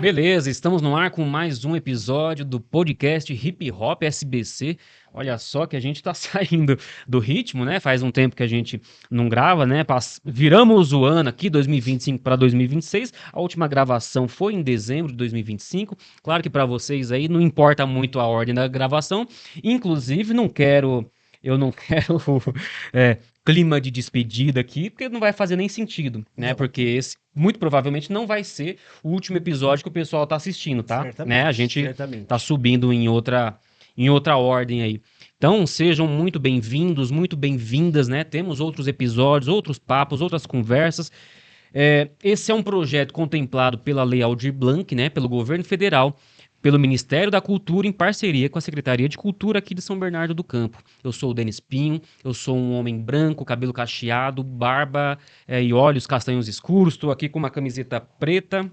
Beleza, estamos no ar com mais um episódio do podcast Hip Hop SBC. Olha só que a gente tá saindo do ritmo, né? Faz um tempo que a gente não grava, né? Viramos o ano aqui, 2025 para 2026. A última gravação foi em dezembro de 2025. Claro que para vocês aí não importa muito a ordem da gravação. Inclusive, eu não quero clima de despedida aqui, porque não vai fazer nem sentido, né? Não. Porque esse muito provavelmente não vai ser o último episódio que o pessoal tá assistindo, tá? Certamente, Né? A gente certamente. tá subindo em outra ordem aí. Então, sejam muito bem-vindos, muito bem-vindas, né? Temos outros episódios, outros papos, outras conversas. Esse é um projeto contemplado pela Lei Aldir Blanc, né? Pelo governo federal, pelo Ministério da Cultura, em parceria com a Secretaria de Cultura aqui de São Bernardo do Campo. Eu sou o Denis Pinho, eu sou um homem branco, cabelo cacheado, barba e olhos castanhos escuros. Estou aqui com uma camiseta preta.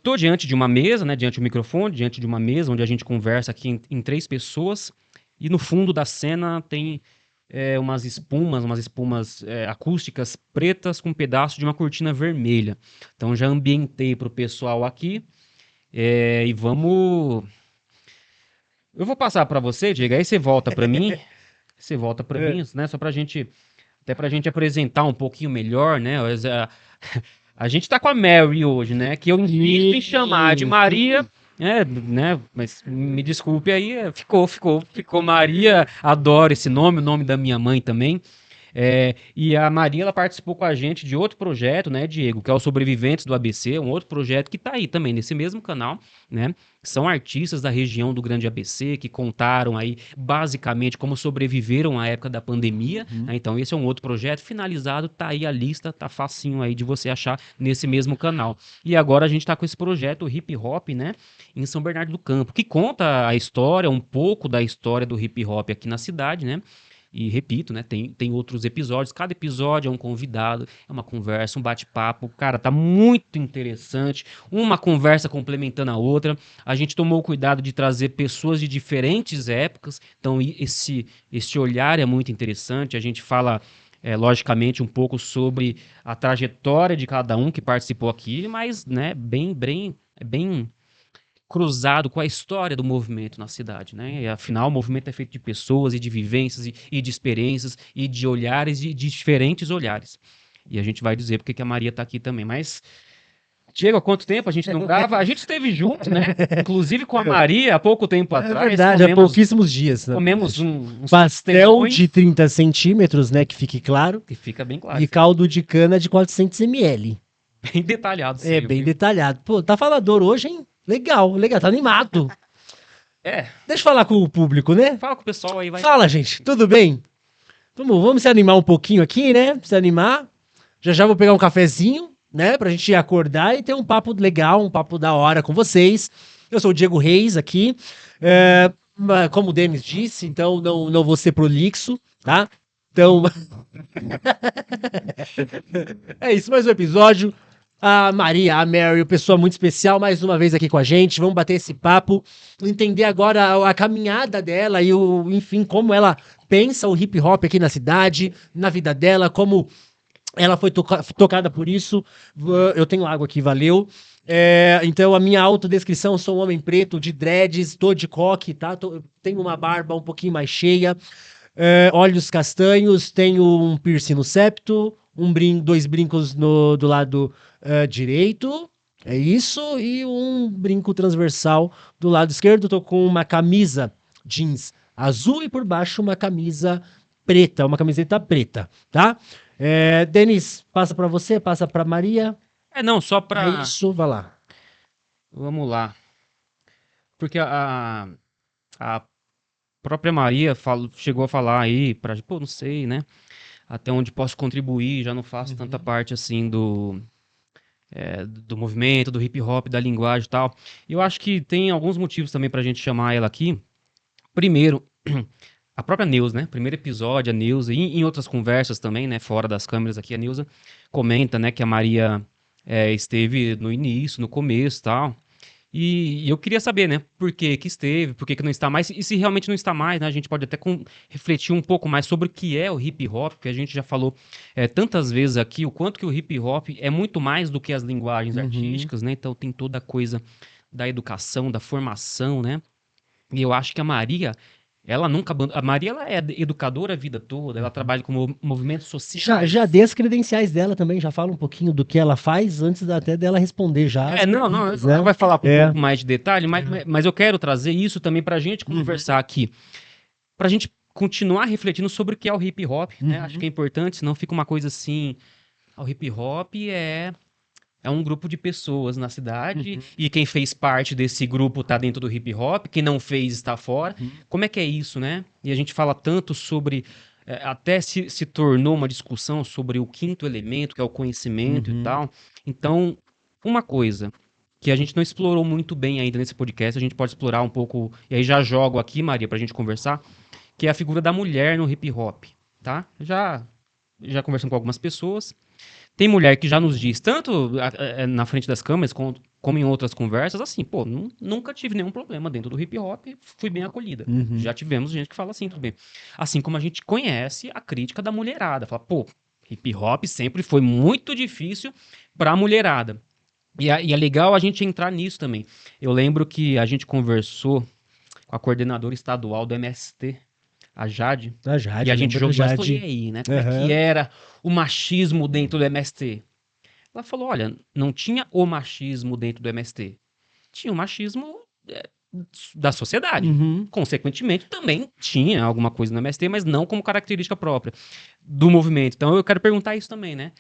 Tô diante de uma mesa, né, diante do microfone, diante de uma mesa onde a gente conversa aqui em três pessoas. E no fundo da cena tem umas espumas acústicas pretas com um pedaço de uma cortina vermelha. Então já ambientei para o pessoal aqui. E vamos. Eu vou passar para você, Diego, aí você volta para mim. Você volta para mim, né? Só até pra gente apresentar um pouquinho melhor, né? A gente tá com a Mary hoje, né? Que eu insisto em chamar de Maria, né? Mas me desculpe aí, ficou Maria. Adoro esse nome, o nome da minha mãe também. E a Maria, ela participou com a gente de outro projeto, né, Diego, que é o Sobreviventes do ABC, um outro projeto que tá aí também nesse mesmo canal, né? São artistas da região do Grande ABC que contaram aí basicamente como sobreviveram à época da pandemia, né? Então esse é um outro projeto finalizado, tá aí a lista, tá facinho aí de você achar nesse mesmo canal. E agora a gente tá com esse projeto Hip Hop, né, em São Bernardo do Campo, que conta a história, um pouco da história do hip hop aqui na cidade, né? E repito, né? Tem outros episódios. Cada episódio é um convidado, é uma conversa, um bate-papo. Cara, tá muito interessante. Uma conversa complementando a outra. A gente tomou o cuidado de trazer pessoas de diferentes épocas. Então, esse olhar é muito interessante. A gente fala, logicamente, um pouco sobre a trajetória de cada um que participou aqui, mas, né, bem cruzado com a história do movimento na cidade, né? E, afinal, o movimento é feito de pessoas e de vivências e de experiências e de olhares e de diferentes olhares. E a gente vai dizer porque que a Maria tá aqui também. Mas, Diego, há quanto tempo a gente não grava? A gente esteve junto, né? Inclusive com a Maria há pouco tempo atrás. É verdade, há pouquíssimos dias. Né? Comemos uns pastel de 30 centímetros, né? Que fique claro. Que fica bem claro. E caldo de cana de 400 ml. Bem detalhado. Bem detalhado. Pô, tá falador hoje, hein? Legal, tá animado. Deixa eu falar com o público, né? Fala com o pessoal aí, vai. Fala, gente, tudo bem? Vamos se animar um pouquinho aqui, né? Se animar. Já vou pegar um cafezinho, né? Pra gente acordar e ter um papo legal, um papo da hora com vocês. Eu sou o Diego Reis aqui. Como o Denis disse, então não vou ser prolixo, tá? Então. É isso, mais um episódio. A Maria, a Mary, pessoa muito especial, mais uma vez aqui com a gente. Vamos bater esse papo, entender agora a caminhada dela e enfim, como ela pensa o hip hop aqui na cidade, na vida dela, como ela foi tocada por isso. Eu tenho água aqui, valeu. Então a minha autodescrição, sou um homem preto, de dreads, tô de coque, tá? Tenho uma barba um pouquinho mais cheia, olhos castanhos, tenho um piercing no septo, dois brincos do lado direito, é isso, e um brinco transversal do lado esquerdo. Tô com uma camisa jeans azul e por baixo uma camisa preta, uma camiseta preta, tá? Denis, passa pra você, passa pra Maria. Não, só pra... É isso, vai lá. Vamos lá. Porque a própria Maria chegou a falar aí não sei, né? Até onde posso contribuir, já não faço tanta parte assim do movimento, do hip hop, da linguagem e tal. Eu acho que tem alguns motivos também pra gente chamar ela aqui. Primeiro, a própria Neuza, né? Primeiro episódio, a Neuza, e em outras conversas também, né? Fora das câmeras aqui, a Neuza comenta, né? Que a Maria esteve no início, no começo e tal. E eu queria saber, né, por que esteve, por que não está mais, e se realmente não está mais, né, a gente pode até refletir um pouco mais sobre o que é o hip hop, que a gente já falou tantas vezes aqui, o quanto que o hip hop é muito mais do que as linguagens artísticas, né, então tem toda a coisa da educação, da formação, né, e eu acho que a Maria, ela nunca, a Maria ela é educadora a vida toda, ela trabalha com movimentos sociais. Já dei as credenciais dela também, já fala um pouquinho do que ela faz antes até dela responder já. Não, né? ela vai falar com um pouco mais de detalhe, mas eu quero trazer isso também pra gente conversar aqui, pra gente continuar refletindo sobre o que é o hip hop, né? Acho que é importante, senão fica uma coisa assim, o hip hop é um grupo de pessoas na cidade e quem fez parte desse grupo tá dentro do hip hop, quem não fez está fora. Como é que é isso, né? E a gente fala tanto sobre até se tornou uma discussão sobre o quinto elemento, que é o conhecimento e tal. Então, uma coisa que a gente não explorou muito bem ainda nesse podcast, a gente pode explorar um pouco, e aí já jogo aqui, Maria, pra gente conversar, que é a figura da mulher no hip hop, tá? Já conversando com algumas pessoas. Tem mulher que já nos diz, tanto na frente das câmeras, como em outras conversas, assim, pô, nunca tive nenhum problema dentro do hip hop, fui bem acolhida. Já tivemos gente que fala assim, tudo bem. Assim como a gente conhece a crítica da mulherada, fala, pô, hip hop sempre foi muito difícil pra mulherada. E é legal a gente entrar nisso também. Eu lembro que a gente conversou com a coordenadora estadual do MST, a Jade, A Jade, e a gente lembro da jogou, mas Jade. foi aí, né? Como é que era o machismo dentro do MST? Ela falou, olha, não tinha o machismo dentro do MST. Tinha o machismo da sociedade. Consequentemente, também tinha alguma coisa no MST, mas não como característica própria do movimento. Então eu quero perguntar isso também, né?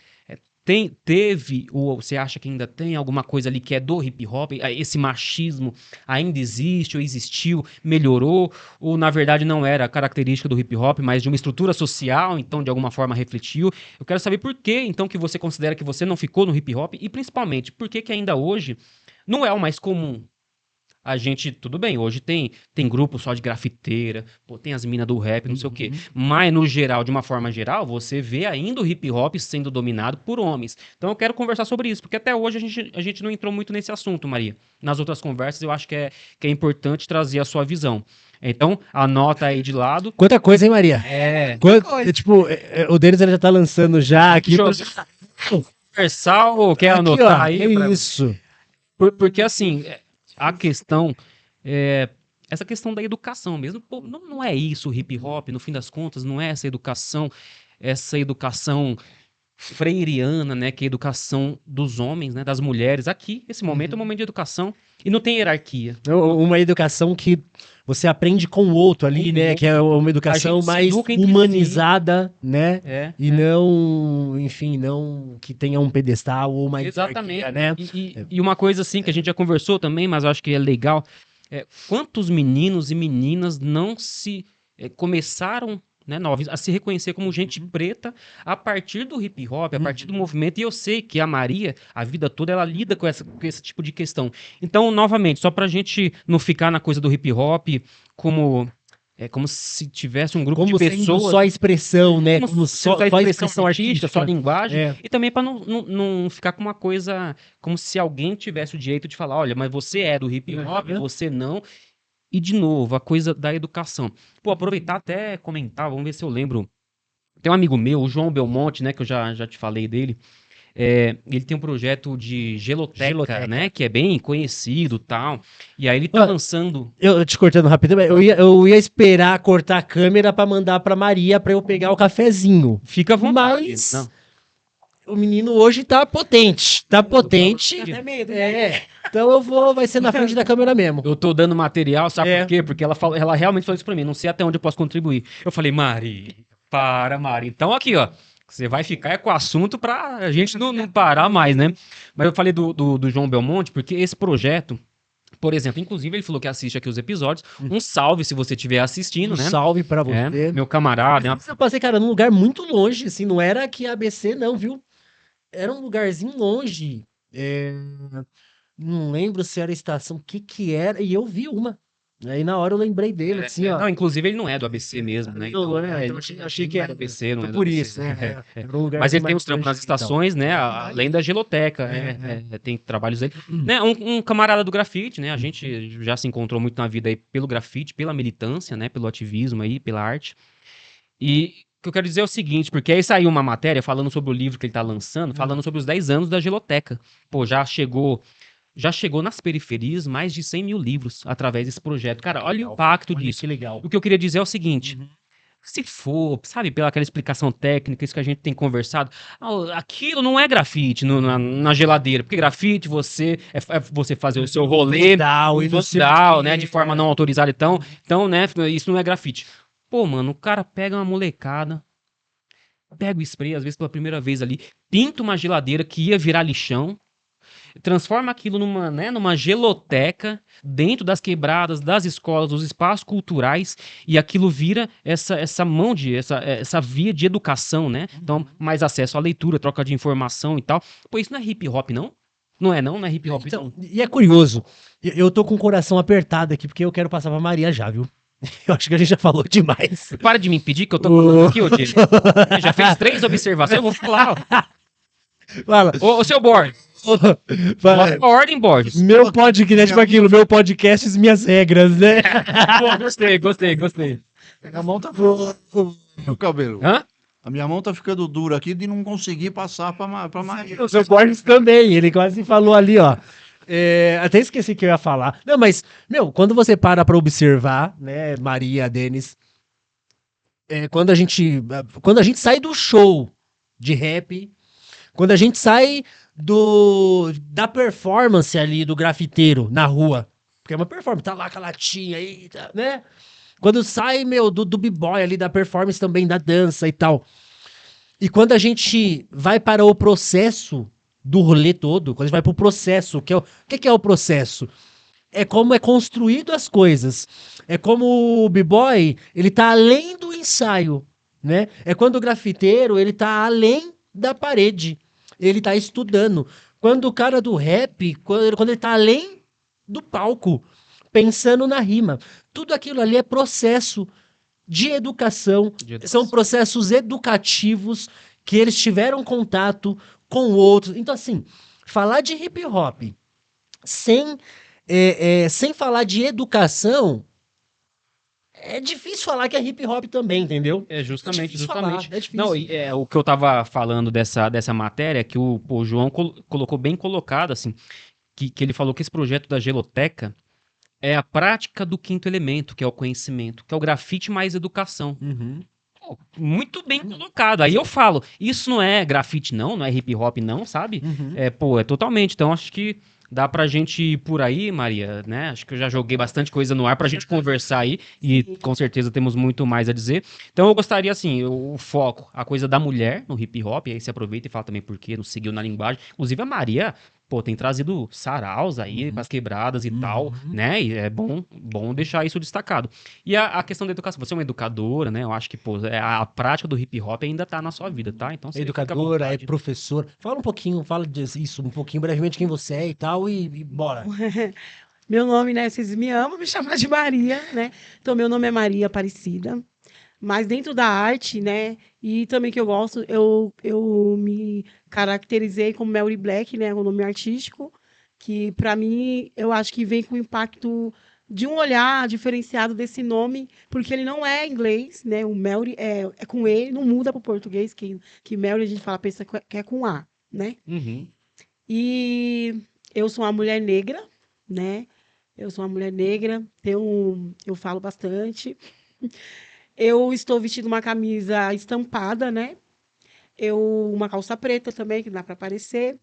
Teve, ou você acha que ainda tem alguma coisa ali que é do hip hop? Esse machismo ainda existe ou existiu, melhorou? Ou na verdade não era característica do hip hop, mas de uma estrutura social, então de alguma forma refletiu? Eu quero saber por que então que você considera que você não ficou no hip hop e principalmente por que ainda hoje não é o mais comum. A gente, tudo bem, hoje tem grupo só de grafiteira, pô, tem as minas do rap, não sei o quê. Mas, no geral, de uma forma geral, você vê ainda o hip hop sendo dominado por homens. Então eu quero conversar sobre isso, porque até hoje a gente não entrou muito nesse assunto, Maria. Nas outras conversas eu acho que é importante trazer a sua visão. Então, anota aí de lado. Quanta coisa, hein, Maria? Tipo, o deles ele já tá lançando já aqui. Universal, quer anotar aí? Isso. Porque assim, a questão essa questão da educação mesmo, pô, não é isso o hip hop, no fim das contas, não é essa educação freiriana, né, que é a educação dos homens, né, das mulheres. Aqui, esse momento é um momento de educação e não tem hierarquia. Uma educação que você aprende com o outro ali, né, que é uma educação mais humanizada, né, não, enfim, não que tenha um pedestal ou uma hierarquia, né. E uma coisa assim que a gente já conversou também, mas eu acho que é legal, quantos meninos e meninas não se começaram, né, novos, a se reconhecer como gente preta a partir do hip hop, a partir do movimento, e eu sei que a Maria, a vida toda, ela lida com esse tipo de questão. Então, novamente, só pra gente não ficar na coisa do hip hop como se tivesse um grupo de pessoas... Como só expressão, né? Como só expressão artística, só linguagem. E também para não ficar com uma coisa como se alguém tivesse o direito de falar, olha, mas você é do hip hop, você não... E, de novo, a coisa da educação. Pô, aproveitar até comentar, vamos ver se eu lembro. Tem um amigo meu, o João Belmonte, né, que eu já te falei dele. Ele tem um projeto de Geloteca, né, que é bem conhecido e tal. E aí ele tá lançando... Eu te cortando rapidinho, eu ia esperar cortar a câmera pra mandar pra Maria pra eu pegar o cafezinho. Fica à vontade. Mas o menino hoje tá potente. Tá potente. Até medo. Então vai ser na frente da câmera mesmo. Eu tô dando material, sabe por quê? Porque ela realmente falou isso pra mim, não sei até onde eu posso contribuir. Eu falei, Mari, Mari. Então aqui, ó, você vai ficar com o assunto pra gente não parar mais, né? Mas eu falei do João Belmonte, porque esse projeto, por exemplo, inclusive ele falou que assiste aqui os episódios, um salve se você estiver assistindo, né? Um salve pra você. Meu camarada. Eu passei, cara, num lugar muito longe, assim, não era aqui ABC não, viu? Era um lugarzinho longe, não lembro se era estação, o que era, e eu vi uma. Aí na hora eu lembrei dele, assim, ó. Não, inclusive ele não é do ABC mesmo, né? Não, Então, achei que não é era do ABC, não é do por ABC. isso, né? Era um lugar Mas assim ele tem mais os trampos nas longe e tal. estações, né? Além da geloteca. Tem trabalhos aí. Né? Um camarada do grafite, né? A gente já se encontrou muito na vida aí pelo grafite, pela militância, né? Pelo ativismo aí, pela arte. E o que eu quero dizer é o seguinte, porque aí saiu uma matéria falando sobre o livro que ele tá lançando, falando sobre os 10 anos da geloteca. Pô, já chegou nas periferias mais de 100 mil livros através desse projeto. Cara, olha o impacto Olha disso. que legal. O que eu queria dizer é o seguinte: se for, sabe, pela aquela explicação técnica, isso que a gente tem conversado, aquilo não é grafite na geladeira, porque grafite é você fazer o seu rolê Vandal e não sei o vandal, quê, né, de forma não autorizada, então, né, isso não é grafite. Pô, mano, o cara pega uma molecada, pega o spray, às vezes pela primeira vez ali, pinta uma geladeira que ia virar lixão, transforma aquilo numa geloteca dentro das quebradas, das escolas, dos espaços culturais, e aquilo vira essa via de educação, né? Então, mais acesso à leitura, troca de informação e tal. Pô, isso não é hip hop, não? Não é não? Não é hip hop, Então, não? e é curioso, eu tô com o coração apertado aqui, porque eu quero passar pra Maria já, viu? Eu acho que a gente já falou demais. Para de me impedir que eu tô falando aqui, ô Diego. Você já fez 3 observações, eu vou falar. Fala. Ô, seu Borges, Fala. bota a ordem, Borges. Meu podcast, tipo aquilo, meu podcast, minhas regras, né? Pô, gostei. A mão tá o cabelo. Hã? A minha mão tá ficando dura aqui de não conseguir passar pra Maria. O seu Borges também, ele quase falou ali, ó. Até esqueci que eu ia falar. Não, mas, meu, quando você para pra observar, né, Maria, Denis, quando a gente sai do show de rap, quando a gente sai da performance ali do grafiteiro na rua, porque é uma performance, tá lá com a latinha aí, tá, né? Quando sai, meu, do b-boy ali, da performance também, da dança e tal. E quando a gente vai para o processo do rolê todo, quando a gente vai para o processo, o que é o processo? É como é construído as coisas. É como o b-boy, ele tá além do ensaio, né? É quando o grafiteiro, ele tá além da parede. Ele tá estudando. Quando o cara do rap, quando ele tá além do palco, pensando na rima. Tudo aquilo ali é processo de educação, são processos educativos que eles tiveram contato com outros. Então, assim, falar de hip hop sem, sem falar de educação, é difícil falar que é hip hop também, entendeu? É justamente. É difícil. Não, o que eu tava falando dessa matéria, que o João colocou bem colocado, assim, que ele falou que esse projeto da Geloteca é a prática do quinto elemento, que é o conhecimento, que é o grafite mais educação. Uhum. Pô, muito bem colocado. Aí eu falo, isso não é grafite não é hip hop não, sabe? Uhum. É totalmente. Então acho que dá pra gente ir por aí, Maria, né? Acho que eu já joguei bastante coisa no ar pra gente conversar aí e com certeza temos muito mais a dizer. Então eu gostaria, assim, o foco, a coisa da mulher no hip hop, aí você aproveita e fala também por que não seguiu na linguagem. Inclusive a Maria, pô, tem trazido saraus aí pras quebradas e tal, né? E é bom deixar isso destacado. E a questão da educação, você é uma educadora, né? Eu acho que, pô, a prática do hip hop ainda tá na sua vida, tá? Então É você fica à educadora, é vontade. professor. Fala um pouquinho, fala disso, um pouquinho brevemente quem você é e tal, e bora. Meu nome, né? Vocês me amam me chamar de Maria, né? Então, meu nome é Maria Aparecida. Mas dentro da arte, né? E também que eu gosto, eu me caracterizei como Mary Black, né? O nome artístico, que para mim eu acho que vem com o impacto de um olhar diferenciado desse nome, porque ele não é inglês, né? O Mary é com E, não muda para o português, que Mary a gente fala, pensa que é com A, né? Uhum. E eu sou uma mulher negra, né? Eu sou uma mulher negra, eu falo bastante. Eu estou vestindo uma camisa estampada, né? Uma calça preta também, que dá para aparecer.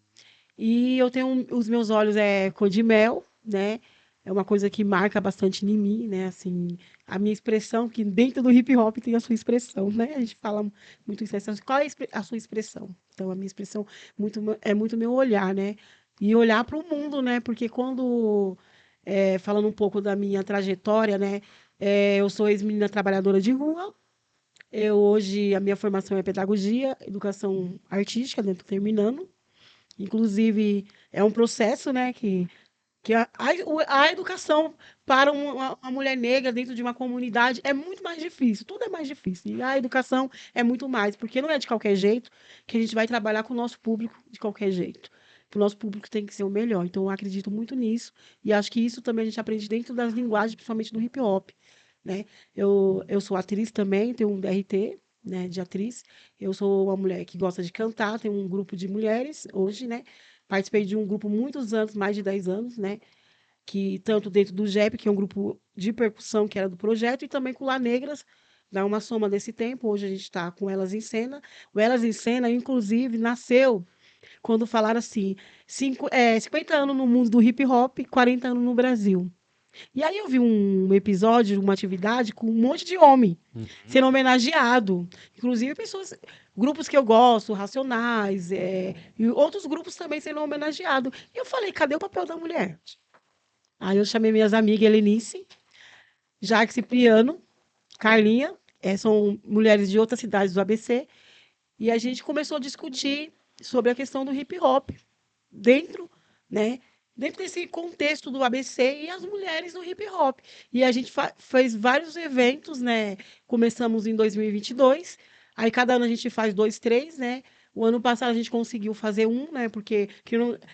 E eu tenho os meus olhos cor de mel, né? É uma coisa que marca bastante em mim, né? Assim, a minha expressão, que dentro do hip hop tem a sua expressão, né? A gente fala muito isso. Qual é a sua expressão? Então, a minha expressão é muito meu olhar, né? E olhar para o mundo, né? Porque quando, falando um pouco da minha trajetória, né? Eu sou ex-menina trabalhadora de rua. Hoje, a minha formação é pedagogia, educação artística, né? Estou terminando. Inclusive, é um processo, né? Que Que a educação para uma mulher negra dentro de uma comunidade é muito mais difícil, tudo é mais difícil. E a educação é muito mais, porque não é de qualquer jeito que a gente vai trabalhar com o nosso público de qualquer jeito. O nosso público tem que ser o melhor. Então, eu acredito muito nisso. E acho que isso também a gente aprende dentro das linguagens, principalmente do hip hop, né? Eu sou atriz também, tenho um DRT, né, de atriz. Eu sou uma mulher que gosta de cantar, tenho um grupo de mulheres hoje, né? Participei de um grupo muitos anos, mais de 10 anos, né? Que tanto dentro do JEP, que é um grupo de percussão que era do projeto, e também com Lá Negras, dá uma soma desse tempo. Hoje a gente está com Elas em Cena. O Elas em Cena, inclusive, nasceu quando falaram assim: 50 anos no mundo do hip hop, 40 anos no Brasil. E aí eu vi um episódio, uma atividade com um monte de homem sendo homenageado. Inclusive pessoas, grupos que eu gosto, Racionais, e outros grupos também sendo homenageados. E eu falei, cadê o papel da mulher? Aí eu chamei minhas amigas Helenice, Jaque Cipriano, Carlinha, são mulheres de outras cidades do ABC, e a gente começou a discutir sobre a questão do hip hop dentro, né, dentro desse contexto do ABC e as mulheres no hip hop. E a gente fez vários eventos, né? Começamos em 2022, aí cada ano a gente faz 2, 3, né? O ano passado a gente conseguiu fazer um, né? Porque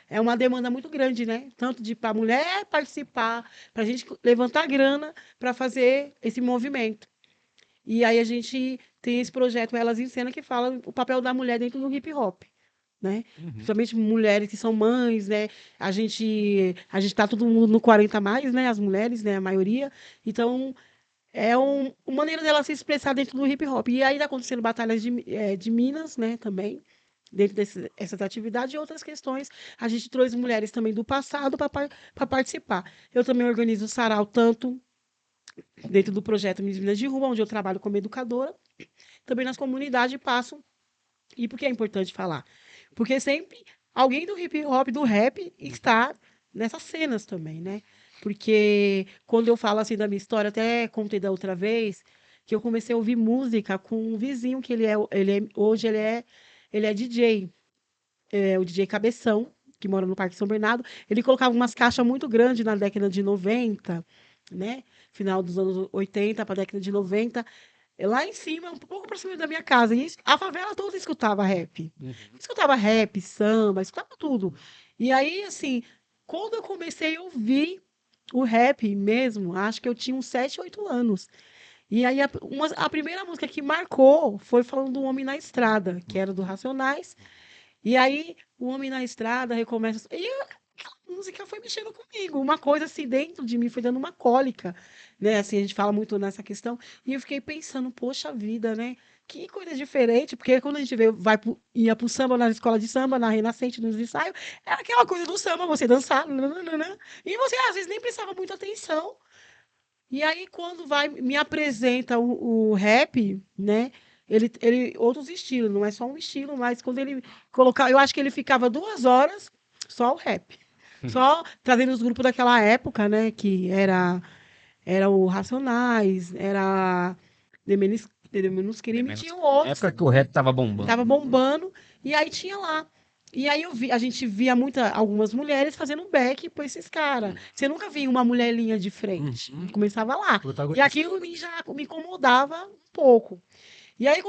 é uma demanda muito grande, né? Tanto de para a mulher participar, para a gente levantar grana para fazer esse movimento. E aí a gente tem esse projeto Elas em Cena que fala o papel da mulher dentro do hip hop, né? Principalmente mulheres que são mães, né? A gente tá todo mundo no 40 a mais, né? As mulheres, né? A maioria. Então, é uma maneira dela se expressar dentro do hip hop. E aí tá acontecendo batalhas de Minas, né? Também, dentro dessas atividades e outras questões. A gente trouxe mulheres também do passado para participar. Eu também organizo o sarau, tanto dentro do projeto Meninas de Rua, onde eu trabalho como educadora, também nas comunidades passo. E por que é importante falar? Porque sempre alguém do hip hop, do rap, está nessas cenas também, né? Porque quando eu falo assim da minha história, até contei da outra vez, que eu comecei a ouvir música com um vizinho que hoje ele é DJ, o DJ Cabeção, que mora no Parque São Bernardo. Ele colocava umas caixas muito grandes na década de 90, né? Final dos anos 80 para a década de 90, lá em cima, um pouco para cima da minha casa. E a favela toda escutava rap. Escutava rap, samba, escutava tudo. E aí, assim, quando eu comecei a ouvir o rap mesmo, acho que eu tinha uns 7, 8 anos. E aí, a primeira música que marcou foi falando do Homem na Estrada, que era do Racionais. E aí, o Homem na Estrada recomeça. E aquela música foi mexendo comigo. Uma coisa assim dentro de mim foi dando uma cólica, né? Assim, a gente fala muito nessa questão. E eu fiquei pensando, poxa vida, né? Que coisa diferente, porque quando a gente ia pro samba na escola de samba, na Renascente, nos ensaios, era aquela coisa do samba, você dançar, nananana, e você às vezes nem prestava muita atenção. E aí, quando me apresenta o rap, né? Outros estilos, não é só um estilo, mas quando ele colocava, eu acho que ele ficava 2 horas só o rap. Só trazendo os grupos daquela época, né? Que era o Racionais, era The Menos Crime, tinha outros. Época que o rap tava bombando. Tava bombando, e aí tinha lá. E aí a gente via algumas mulheres fazendo back por esses caras. Você nunca via uma mulher linha de frente. Começava lá. E Protagonista. aquilo já me incomodava um pouco. E aí,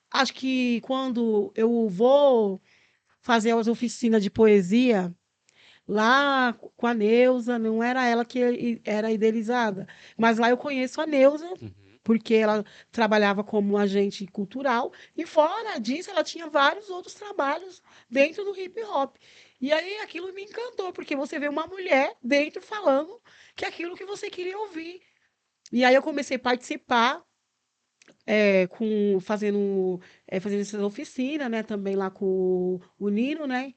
acho que quando eu vou fazer as oficinas de poesia, lá com a Neuza, não era ela que era idealizada, mas lá eu conheço a Neuza, porque ela trabalhava como agente cultural, e fora disso, ela tinha vários outros trabalhos dentro do hip hop. E aí aquilo me encantou, porque você vê uma mulher dentro falando que é aquilo que você queria ouvir. E aí eu comecei a participar fazendo essas oficinas, né? Também lá com o Nino, né?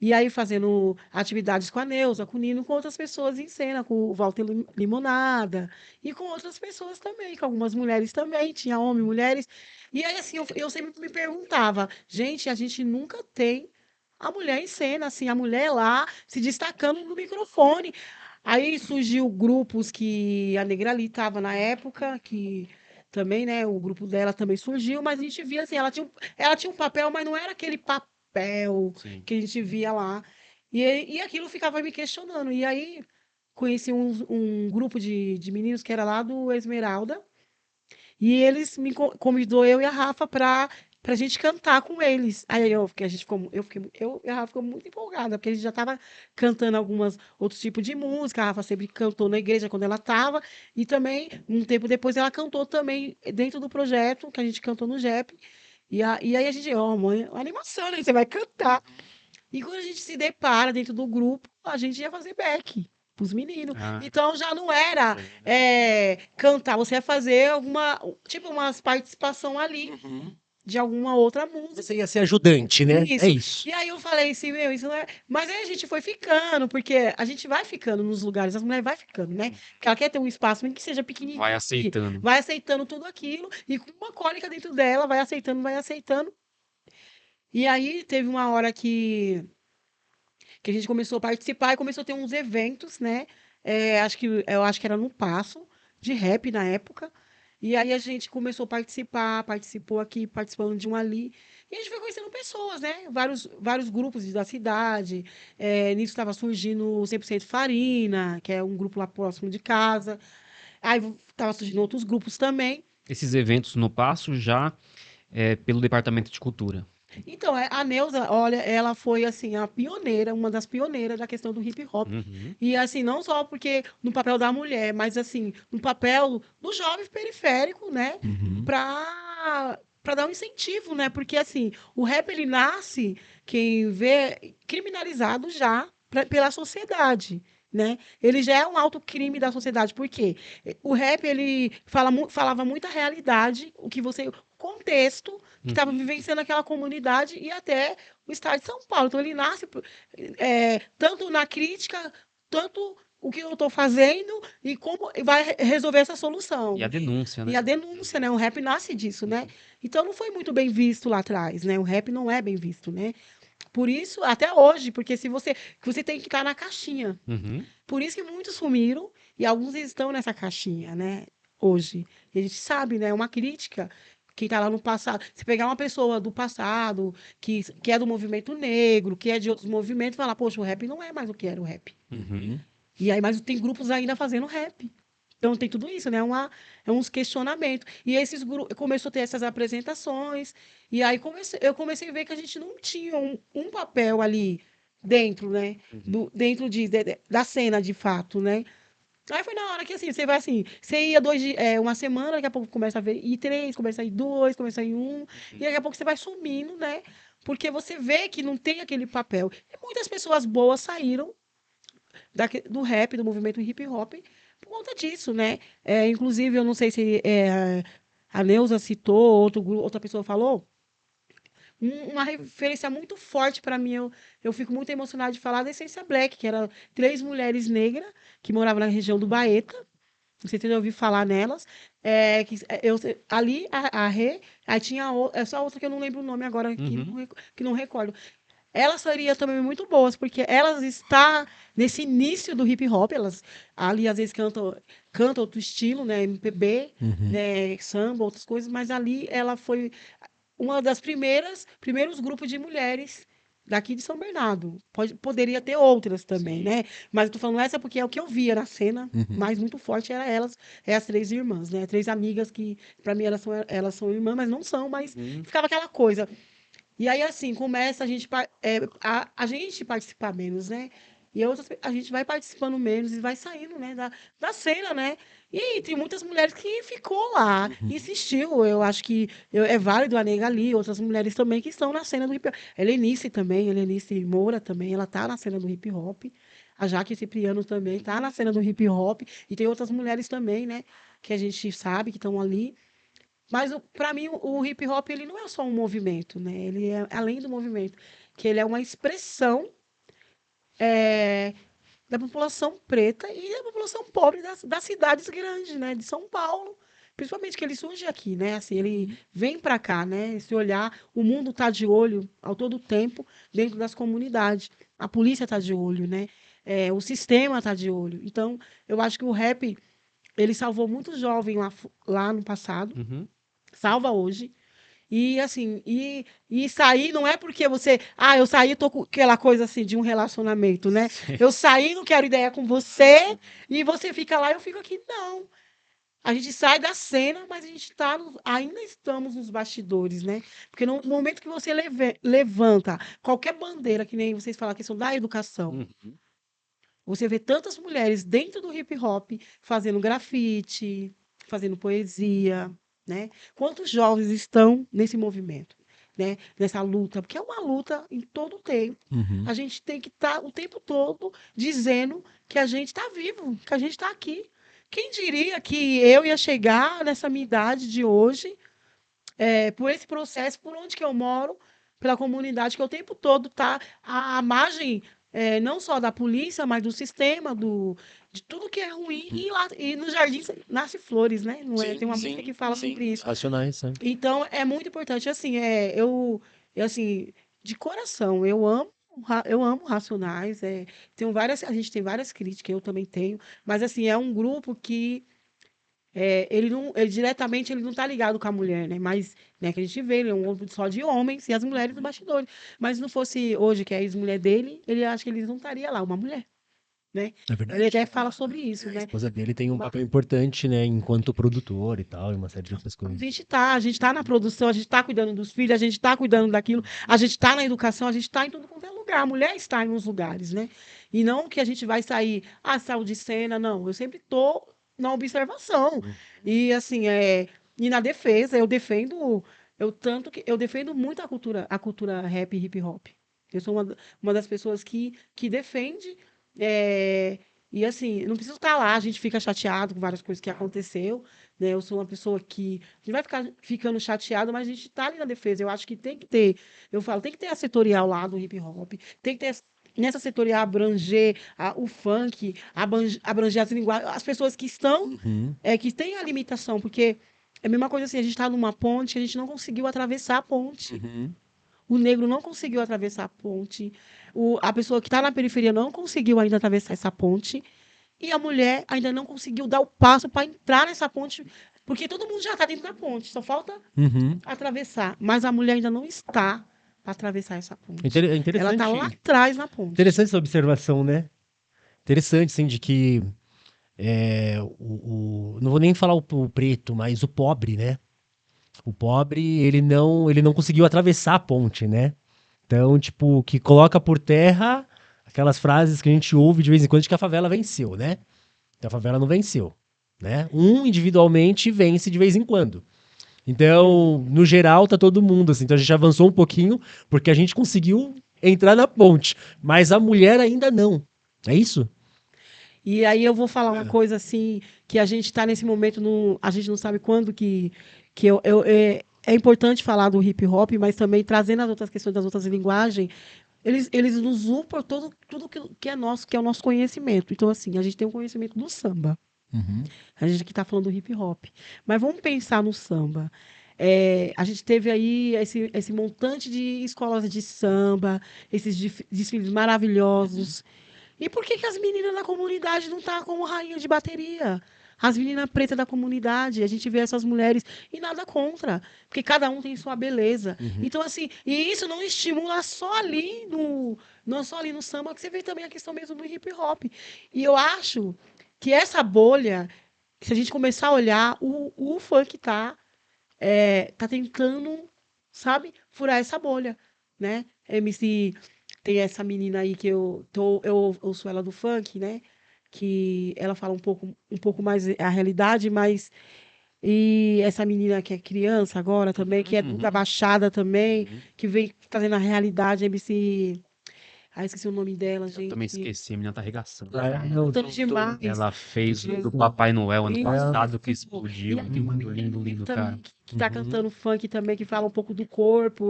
E aí fazendo atividades com a Neuza, com o Nino, com outras pessoas em cena, com o Walter Limonada, e com outras pessoas também, com algumas mulheres também, tinha homens, mulheres. E aí, assim, eu sempre me perguntava, gente, a gente nunca tem a mulher em cena, assim, a mulher lá se destacando no microfone. Aí surgiu grupos que a Negrali estava na época, que também, né, o grupo dela também surgiu, mas a gente via assim, ela tinha um papel, mas não era aquele papel Sim. que a gente via lá. E aquilo ficava me questionando. E aí conheci um grupo de meninos que era lá do Esmeralda. E eles me convidou, eu e a Rafa, pra gente cantar com eles. Aí eu e a Rafa ficou muito empolgada, porque a gente já estava cantando algumas outros tipos de música. A Rafa sempre cantou na igreja quando ela estava, e também, um tempo depois, ela cantou também dentro do projeto que a gente cantou no JEP. E aí a gente, ó, mãe, uma animação, né? Você vai cantar. E quando a gente se depara dentro do grupo, a gente ia fazer back pros meninos. Ah, Então já não era cantar, você ia fazer alguma, tipo, umas participação ali de alguma outra música. Você ia ser ajudante, né? É Isso. isso. E aí eu falei assim, meu, isso não é. Mas aí a gente foi ficando, porque a gente vai ficando nos lugares, as mulheres vai ficando, né? Porque ela quer ter um espaço, mesmo que seja pequenininho. vai aceitando. Vai aceitando tudo aquilo, e com uma cólica dentro dela, vai aceitando, vai aceitando. E aí teve uma hora que a gente começou a participar e começou a ter uns eventos, né? Eu acho que era no Passo, de rap na época. E aí a gente começou a participar, participou aqui, participando de um ali. E a gente foi conhecendo pessoas, né? Vários grupos da cidade. Nisso estava surgindo o 100% Farina, que é um grupo lá próximo de casa. Aí estava surgindo outros grupos também. Esses eventos no Passo já pelo Departamento de Cultura. Então, a Neuza, olha, ela foi assim a pioneira, uma das pioneiras da questão do hip hop. Uhum. E assim, não só porque no papel da mulher, mas assim, no papel do jovem periférico, né? Para dar um incentivo, né? Porque assim, o rap ele nasce, quem vê, criminalizado já pela sociedade. Né? Ele já é um autocrime da sociedade, porque o rap ele falava muita realidade, o que você, o contexto que estava vivenciando aquela comunidade e até o estado de São Paulo. Então ele nasce tanto na crítica, tanto o que eu estou fazendo e como vai resolver essa solução. E a denúncia, E né? a denúncia, né? O rap nasce disso, né? Então não foi muito bem visto lá atrás, né? O rap não é bem visto, né? Por isso, até hoje, porque se você tem que estar na caixinha. Uhum. Por isso que muitos sumiram e alguns estão nessa caixinha, né? Hoje. E a gente sabe, né? É uma crítica que está lá no passado. Se pegar uma pessoa do passado, que é do movimento negro, que é de outros movimentos, falar, poxa, o rap não é mais o que era o rap. Uhum. E aí, mas tem grupos ainda fazendo rap. Então tem tudo isso, né? É uns questionamentos. E esses grupos começou a ter essas apresentações, e aí eu comecei a ver que a gente não tinha um papel ali dentro, né? Dentro da cena, de fato, né? Aí foi na hora que assim, você vai assim, você ia uma semana, daqui a pouco começa a ver ir três, começa a ir dois, começa a ir um, e daqui a pouco você vai sumindo, né? Porque você vê que não tem aquele papel. E muitas pessoas boas saíram do rap, do movimento hip hop, por conta disso, né? Inclusive, eu não sei se a Neuza citou, outra pessoa falou, uma referência muito forte para mim, eu fico muito emocionada de falar da Essência Black, que eram 3 mulheres negras que moravam na região do Baeta. Não sei se você já ouviu falar nelas. Ali, a Rê, aí tinha essa outra que eu não lembro o nome agora, que não recordo. Elas seriam também muito boas, porque elas estão nesse início do hip hop, elas ali às vezes cantam outro estilo, né, MPB, né, samba, outras coisas, mas ali ela foi uma das primeiros grupos de mulheres daqui de São Bernardo. Poderia ter outras também, né? Mas eu tô falando essa porque é o que eu via na cena, mas muito forte era elas, as 3 irmãs, né? 3 amigas que, para mim, elas são irmãs, mas não são, mas ficava aquela coisa. E aí, assim, começa a gente participar menos, né? E a gente vai participando menos e vai saindo, né, da cena, né? E tem muitas mulheres que ficou lá, insistiu. Eu acho que é válido a Nega ali, outras mulheres também que estão na cena do hip hop. Helenice também, Helenice Moura também, ela tá na cena do hip hop. A Jaque Cipriano também tá na cena do hip hop. E tem outras mulheres também, né, que a gente sabe que estão ali. Mas para mim o hip hop ele não é só um movimento, né? Ele é além do movimento, que ele é uma expressão é, da população preta e da população pobre das cidades grandes, né? De São Paulo, principalmente que ele surge aqui, né? Assim, ele vem para cá, né? Se olhar, o mundo está de olho ao todo tempo dentro das comunidades. A polícia está de olho, né? O sistema está de olho. Então, eu acho que o rap ele salvou muitos jovens lá no passado, Uhum. salva hoje. E assim, e sair não é porque você, eu saí, tô com aquela coisa assim de um relacionamento, né? Eu saí, não quero ideia com você, e você fica lá, eu fico aqui. Não. A gente sai da cena, mas a gente tá ainda estamos nos bastidores, né? Porque no momento que você levanta qualquer bandeira, que nem vocês falam a questão da educação, Uhum. você vê tantas mulheres dentro do hip hop fazendo grafite, fazendo poesia, né? Quantos jovens estão nesse movimento, né? Nessa luta, porque é uma luta em todo o tempo. Uhum. A gente tem que estar o tempo todo dizendo que a gente está vivo, que a gente está aqui. Quem diria que eu ia chegar nessa minha idade de hoje, por esse processo, por onde que eu moro, pela comunidade, que o tempo todo está à margem, não só da polícia, mas do sistema, de tudo que é ruim. E no jardim nasce flores, né? Não é? Sim, Tem uma sim, música que fala sim. sobre isso. Racionais, né? Então, é muito importante, assim, assim, de coração, eu amo Racionais, a gente tem várias críticas, eu também tenho, mas, assim, é um grupo que, ele diretamente, ele não tá ligado com a mulher, né, mas, né, que a gente vê, ele é um grupo só de homens e as mulheres no bastidores, mas se não fosse hoje, que é a ex-mulher dele, ele acha que ele não estaria lá, uma mulher, né, É verdade. ele até fala sobre isso, A né. esposa dele tem um papel importante, né, enquanto produtor e tal, e uma série de outras A coisas. gente tá na produção, a gente tá cuidando dos filhos, a gente tá cuidando daquilo, a gente tá na educação, a gente tá em tudo quanto é lugar. A mulher está em uns lugares, né? E não que a gente vai sair, saiu de cena, não. Eu sempre tô na observação. E assim, e na defesa, eu defendo muito a cultura rap e hip hop. Eu sou uma das pessoas que defende, é, e assim, não preciso estar lá, a gente fica chateado com várias coisas que aconteceu, né? Eu sou uma pessoa que a gente vai ficar ficando chateado, mas a gente está ali na defesa. Eu acho que tem que ter, eu falo, tem que ter a setorial lá do hip hop, tem que ter nessa setorial abranger o funk, abranger as linguagens, as pessoas que estão, Uhum. que têm a limitação, porque é a mesma coisa assim, a gente está numa ponte, a gente não conseguiu atravessar a ponte. Uhum. O negro não conseguiu atravessar a ponte. A pessoa que está na periferia não conseguiu ainda atravessar essa ponte. E a mulher ainda não conseguiu dar o passo para entrar nessa ponte, porque todo mundo já está dentro da ponte, só falta Uhum. atravessar. Mas a mulher ainda não está para atravessar essa ponte. É Ela está lá interessante. atrás na ponte. Interessante essa observação, né? Interessante, sim, de que não vou nem falar o preto, mas o pobre, né? O pobre, ele não conseguiu atravessar a ponte, né? Então, tipo, que coloca por terra aquelas frases que a gente ouve de vez em quando de que a favela venceu, né? Que a favela não venceu, né? Individualmente vence de vez em quando. Então, no geral, tá todo mundo assim. Então a gente avançou um pouquinho porque a gente conseguiu entrar na ponte, mas a mulher ainda não. É isso? E aí eu vou falar uma coisa assim, que a gente está nesse momento, a gente não sabe quando é importante falar do hip hop, mas também trazendo as outras questões das outras linguagens, eles nos upam tudo que é nosso, que é o nosso conhecimento. Então, assim, a gente tem um conhecimento do samba. A gente aqui está falando do hip hop. Mas vamos pensar no samba. A gente teve aí esse montante de escolas de samba, esses desfiles maravilhosos. E por que as meninas da comunidade não estão como rainha de bateria? As meninas pretas da comunidade, a gente vê essas mulheres e nada contra, porque cada um tem sua beleza. Então, assim, e isso não estimula não só ali no samba, que você vê também a questão mesmo do hip hop. E eu acho que essa bolha, se a gente começar a olhar, o funk tá tentando, sabe, furar essa bolha, né? MC tem essa menina aí que eu ouço ela do funk, né? Que ela fala um pouco mais a realidade, mas e essa menina que é criança agora também, que é da Baixada também, que vem trazendo a realidade, MC. Esqueci o nome dela, Eu gente. também esqueci, a menina tá arregaçando. Cantando demais. Ela fez Isso. do Papai Noel ano Isso. passado que E explodiu. a Lindo, lindo, lindo, cara. também, que tá cantando funk também, que fala um pouco do corpo,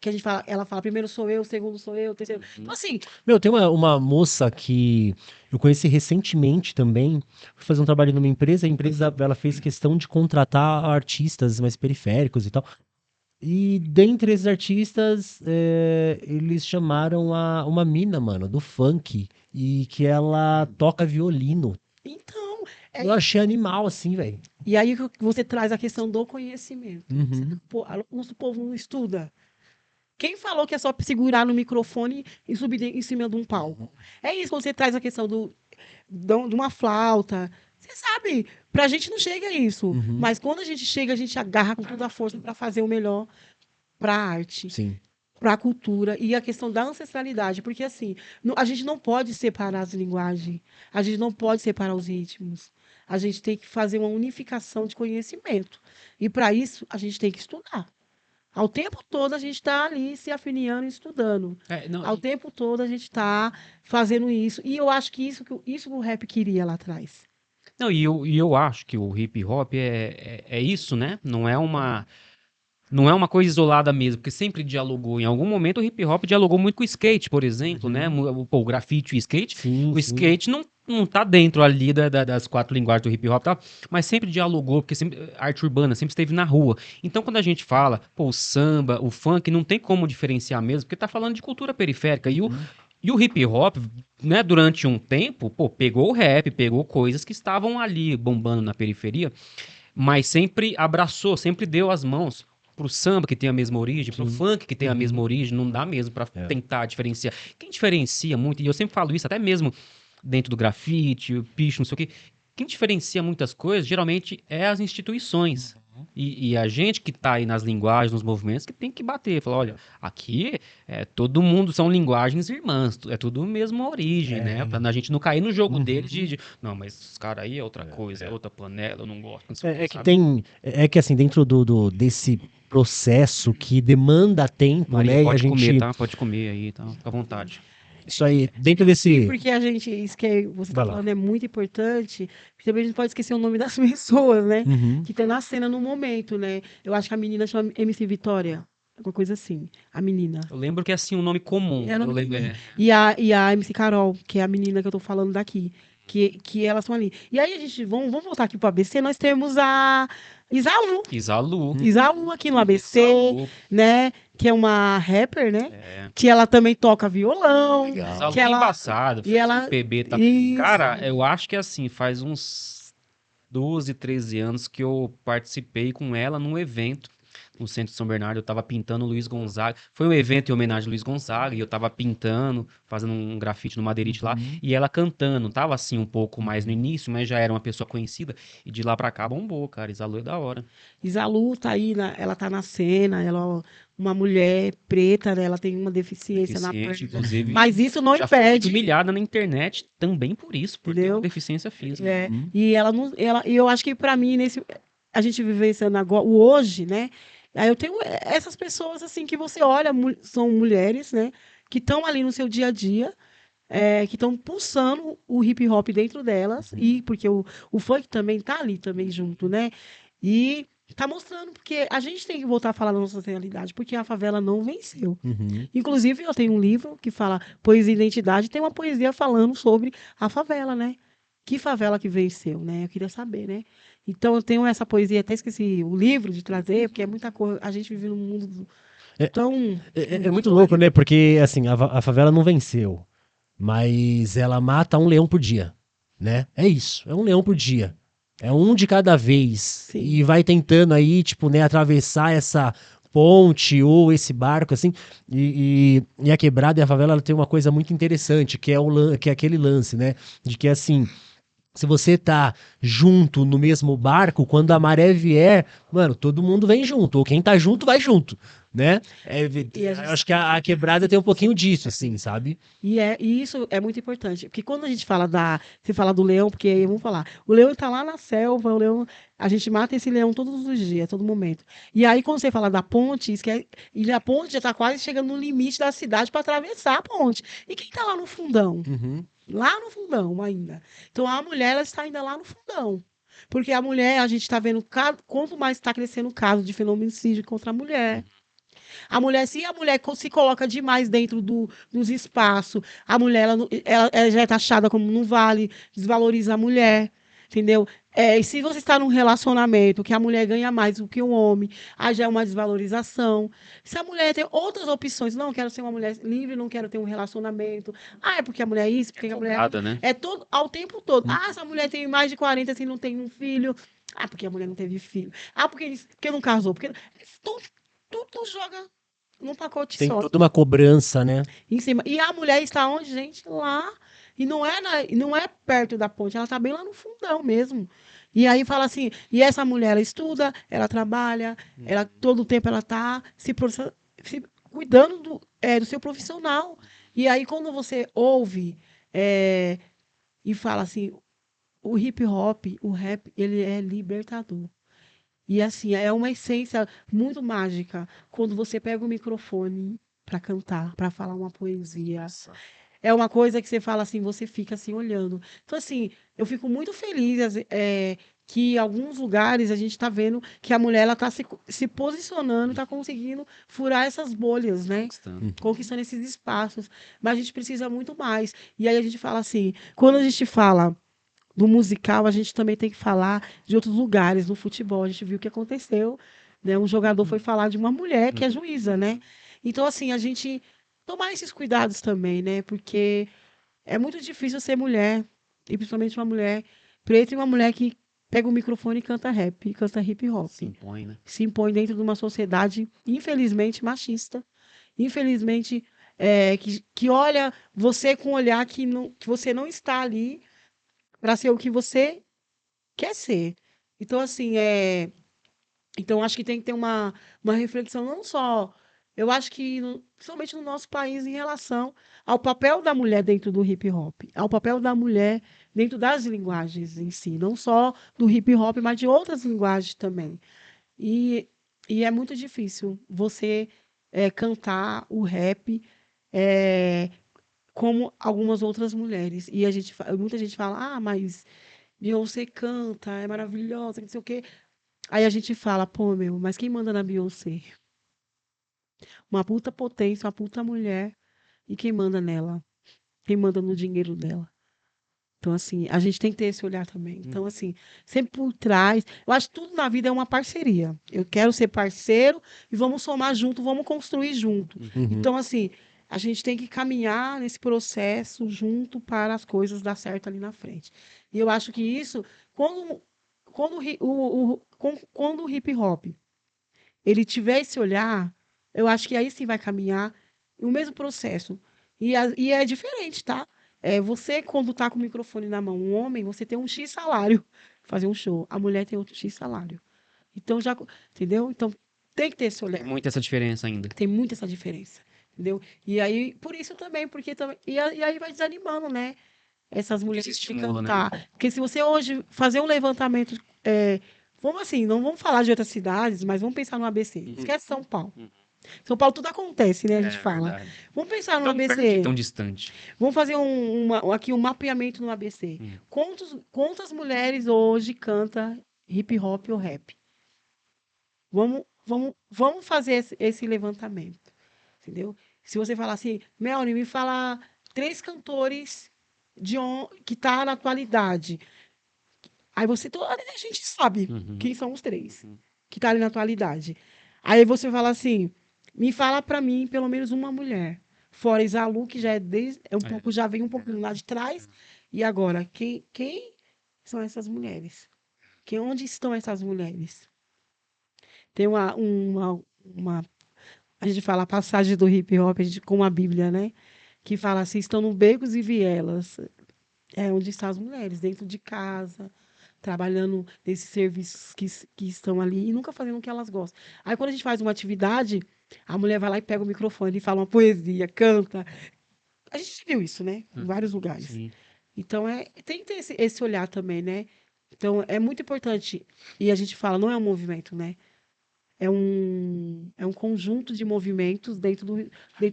que a gente fala, ela fala, primeiro sou eu, segundo sou eu, terceiro. Então, assim, Meu, tem uma moça que eu conheci recentemente também. Fui fazer um trabalho numa empresa. A empresa ela fez questão de contratar artistas mais periféricos e tal. E dentre esses artistas, eles chamaram uma mina, mano, do funk. E que ela toca violino. então, Eu achei animal, assim, velho. E aí você traz a questão do conhecimento. Uhum. Pô, nosso povo não estuda. Quem falou que é só segurar no microfone e subir em cima de um palco? É isso, quando você traz a questão de uma flauta. Você sabe, pra gente não chega isso. Uhum. Mas quando a gente chega, a gente agarra com toda a força para fazer o melhor para a arte, Sim. para a cultura e a questão da ancestralidade. Porque assim, a gente não pode separar as linguagens, a gente não pode separar os ritmos. A gente tem que fazer uma unificação de conhecimento. E para isso, a gente tem que estudar. Ao tempo todo a gente está ali se afinando e estudando. Não, Ao tempo todo a gente está fazendo isso. E eu acho que isso que o rap queria lá atrás. não, e eu acho que o hip hop é isso, né? Não é uma coisa isolada mesmo, porque sempre dialogou. Em algum momento o hip hop dialogou muito com o skate, por exemplo, né? Pô, o grafite e o skate. Sim, O sim. skate não tá dentro ali das 4 linguagens do hip hop, tá? Mas sempre dialogou, porque sempre, arte urbana sempre esteve na rua. Então, quando a gente fala, pô, o samba, o funk, não tem como diferenciar mesmo, porque tá falando de cultura periférica. E o hip hop, né, durante um tempo, pô, pegou o rap, pegou coisas que estavam ali bombando na periferia, mas sempre abraçou, sempre deu as mãos pro samba, que tem a mesma origem, pro funk, que tem a mesma origem, não dá mesmo pra tentar diferenciar. Quem diferencia muito, e eu sempre falo isso, até mesmo dentro do grafite, o picho, não sei o quê, quem diferencia muitas coisas, geralmente, é as instituições. E a gente que tá aí nas linguagens, nos movimentos, que tem que bater. Falar, olha, aqui todo mundo são linguagens irmãs, é tudo a mesma origem, né? Pra a gente não cair no jogo deles não, mas os caras aí é outra coisa, é outra panela, eu não gosto. Não sei o É que sabe? tem. É que assim, dentro desse processo que demanda tempo, Maria, né? E a pode gente. comer, tá? Pode comer aí, tá? Fica à vontade. Isso aí, dentro desse. Porque a gente, isso que você está Vai lá. falando é muito importante, porque também a gente pode esquecer o nome das pessoas, né? Uhum. Que estão na cena no momento, né? Eu acho que a menina chama MC Vitória, alguma coisa assim, a menina. Eu lembro que é assim um nome comum. É o nome Eu lembro, comum. E a MC Carol, que é a menina que eu tô falando daqui, que elas estão ali. E aí a gente, vamos voltar aqui pro ABC, nós temos a Isalu. Isalu. Isalu aqui no ABC, Isalu. né? Que é uma rapper, né? É. Que ela também toca violão. Legal. Isalu Que é ela- embaçado. e ela- PB tá... Isso. Cara, eu acho que assim, faz uns 12, 13 anos que eu participei com ela num evento no centro de São Bernardo. Eu tava pintando o Luiz Gonzaga. Foi um evento em homenagem ao Luiz Gonzaga e eu tava pintando, fazendo um grafite no Madeirite lá, e ela cantando. Tava assim um pouco mais no início, mas já era uma pessoa conhecida, e de lá pra cá bombou, cara. Isalu é da hora. Isalu tá aí, ela tá na cena, ela é uma mulher preta, né? Ela tem uma deficiência na Deficiente, perna. inclusive. Mas isso não Já foi muito impede. humilhada na internet também por isso, por ter Entendeu? uma deficiência física. É, e ela não, e eu acho que para mim a gente vivenciando agora o hoje, né? Aí eu tenho essas pessoas assim que você olha, são mulheres, né? Que estão ali no seu dia a dia, que estão pulsando o hip hop dentro delas e porque o funk também tá ali também junto, né? E tá mostrando porque a gente tem que voltar a falar da nossa realidade, porque a favela não venceu. Uhum. Inclusive, eu tenho um livro que fala Poesia e Identidade, tem uma poesia falando sobre a favela, né? Que favela que venceu, né? Eu queria saber, né? Então, eu tenho essa poesia, até esqueci o livro de trazer, porque é muita coisa. A gente vive num mundo tão. É muito louco, né? Porque, assim, a favela não venceu, mas ela mata um leão por dia, né? É isso, é um leão por dia. É um de cada vez. Sim. E vai tentando aí, tipo, né, atravessar essa ponte ou esse barco, assim. E a quebrada e a favela ela tem uma coisa muito interessante, que é aquele lance, né? De que, assim, se você tá junto no mesmo barco, quando a maré vier, mano, todo mundo vem junto. Ou quem tá junto, vai junto, né? E a gente- Eu acho que a quebrada tem um pouquinho disso, assim, sabe? E isso é muito importante. Porque quando a gente fala você fala do leão, porque aí vamos falar, o leão está lá na selva, o leão, a gente mata esse leão todos os dias, todo momento. E aí, quando você fala da ponte, e a ponte já está quase chegando no limite da cidade para atravessar a ponte. E quem está lá no fundão? Lá no fundão ainda. Então a mulher ela está ainda lá no fundão. Porque a mulher, a gente está vendo quanto mais está crescendo o caso de feminicídio contra a mulher. Se a mulher se coloca demais dentro dos espaços, a mulher ela já é taxada como não vale, desvaloriza a mulher. Entendeu? E se você está num relacionamento que a mulher ganha mais do que o homem, aí já é uma desvalorização. Se a mulher tem outras opções, não quero ser uma mulher livre, não quero ter um relacionamento. É porque a mulher é isso, porque a mulher Nada, né? ao tempo todo. Essa mulher tem mais de 40 se não tem um filho. Ah, porque a mulher não teve filho. Ah, porque não casou. Porque tudo joga num pacote Tem só. toda uma cobrança, né? Em cima. E a mulher está onde, gente? Lá. E não é perto da ponte, ela está bem lá no fundão mesmo. E aí fala assim, e essa mulher, ela estuda, ela trabalha, ela todo o tempo ela está se cuidando do seu profissional. E aí quando você ouve e fala assim, o hip hop, o rap, ele é libertador. E assim, é uma essência muito mágica quando você pega o microfone para cantar, para falar uma poesia. É uma coisa que você fala assim, você fica assim olhando. Então, assim, eu fico muito feliz que em alguns lugares a gente está vendo que a mulher ela está se posicionando, está conseguindo furar essas bolhas, né? Conquistando esses espaços. Mas a gente precisa muito mais. E aí a gente fala assim, quando a gente fala do musical, a gente também tem que falar de outros lugares, no futebol. A gente viu o que aconteceu, né? Um jogador foi falar de uma mulher que é juíza, né? Então, assim, a gente tomar esses cuidados também, né? Porque é muito difícil ser mulher, e principalmente uma mulher preta e uma mulher que pega o microfone e canta rap, e canta hip hop. Se impõe, né? Se impõe dentro de uma sociedade, infelizmente, machista. Infelizmente, que olha você com um olhar que você não está ali para ser o que você quer ser. Então, assim, então acho que tem que ter uma reflexão não só, eu acho que principalmente no nosso país em relação ao papel da mulher dentro do hip hop, ao papel da mulher dentro das linguagens em si, não só do hip hop, mas de outras linguagens também. E, e é muito difícil você cantar o rap é, como algumas outras mulheres. E muita gente fala, ah, mas Beyoncé canta, é maravilhosa, não sei o quê. Aí a gente fala, pô, meu, mas quem manda na Beyoncé? Uma puta potência, uma puta mulher. E quem manda nela? Quem manda no dinheiro dela? Então, assim, a gente tem que ter esse olhar também. Então, assim, sempre por trás. Eu acho que tudo na vida é uma parceria. Eu quero ser parceiro e vamos somar junto, vamos construir junto. Então, assim, a gente tem que caminhar nesse processo junto para as coisas dar certo ali na frente. E eu acho que isso, quando o hip hop ele tiver esse olhar, eu acho que aí sim vai caminhar o mesmo processo. E é diferente, tá? Você, quando tá com o microfone na mão, um homem, você tem um X salário fazer um show. A mulher tem outro X salário. Então, entendeu? Então, tem que ter esse olhar. Tem muita essa diferença ainda. Tem muita essa diferença, entendeu? E aí, por isso também, porque também. E aí vai desanimando, né? Essas mulheres de estimula, né? cantar. Porque se você hoje fazer um levantamento. Vamos assim, não vamos falar de outras cidades, mas vamos pensar no ABC. Esquece São Paulo. São Paulo tudo acontece, né? A gente fala. Verdade. Vamos pensar no Tão perto e ABC. tão distante. Vamos fazer aqui um mapeamento no ABC. Quantas mulheres hoje canta hip hop ou rap? Vamos fazer esse levantamento, entendeu? Se você falar assim, Melanie, me fala 3 cantores que tá na atualidade. Aí a gente sabe quem são os 3 que tá ali na atualidade. Aí você fala assim, me fala para mim pelo menos uma mulher. Fora Isalu, que já já vem um pouquinho lá de trás. E agora, quem são essas mulheres? Onde estão essas mulheres? Tem a gente fala a passagem do hip hop com a Bíblia, né? Que fala assim, estão no becos e vielas. É onde estão as mulheres, dentro de casa, trabalhando nesses serviços que estão ali e nunca fazendo o que elas gostam. Aí quando a gente faz uma atividade, a mulher vai lá e pega o microfone e fala uma poesia, canta. A gente viu isso, né? Em vários lugares. Sim. Então, tem que ter esse olhar também, né? Então, é muito importante. E a gente fala, não é um movimento, né? É um conjunto de movimentos dentro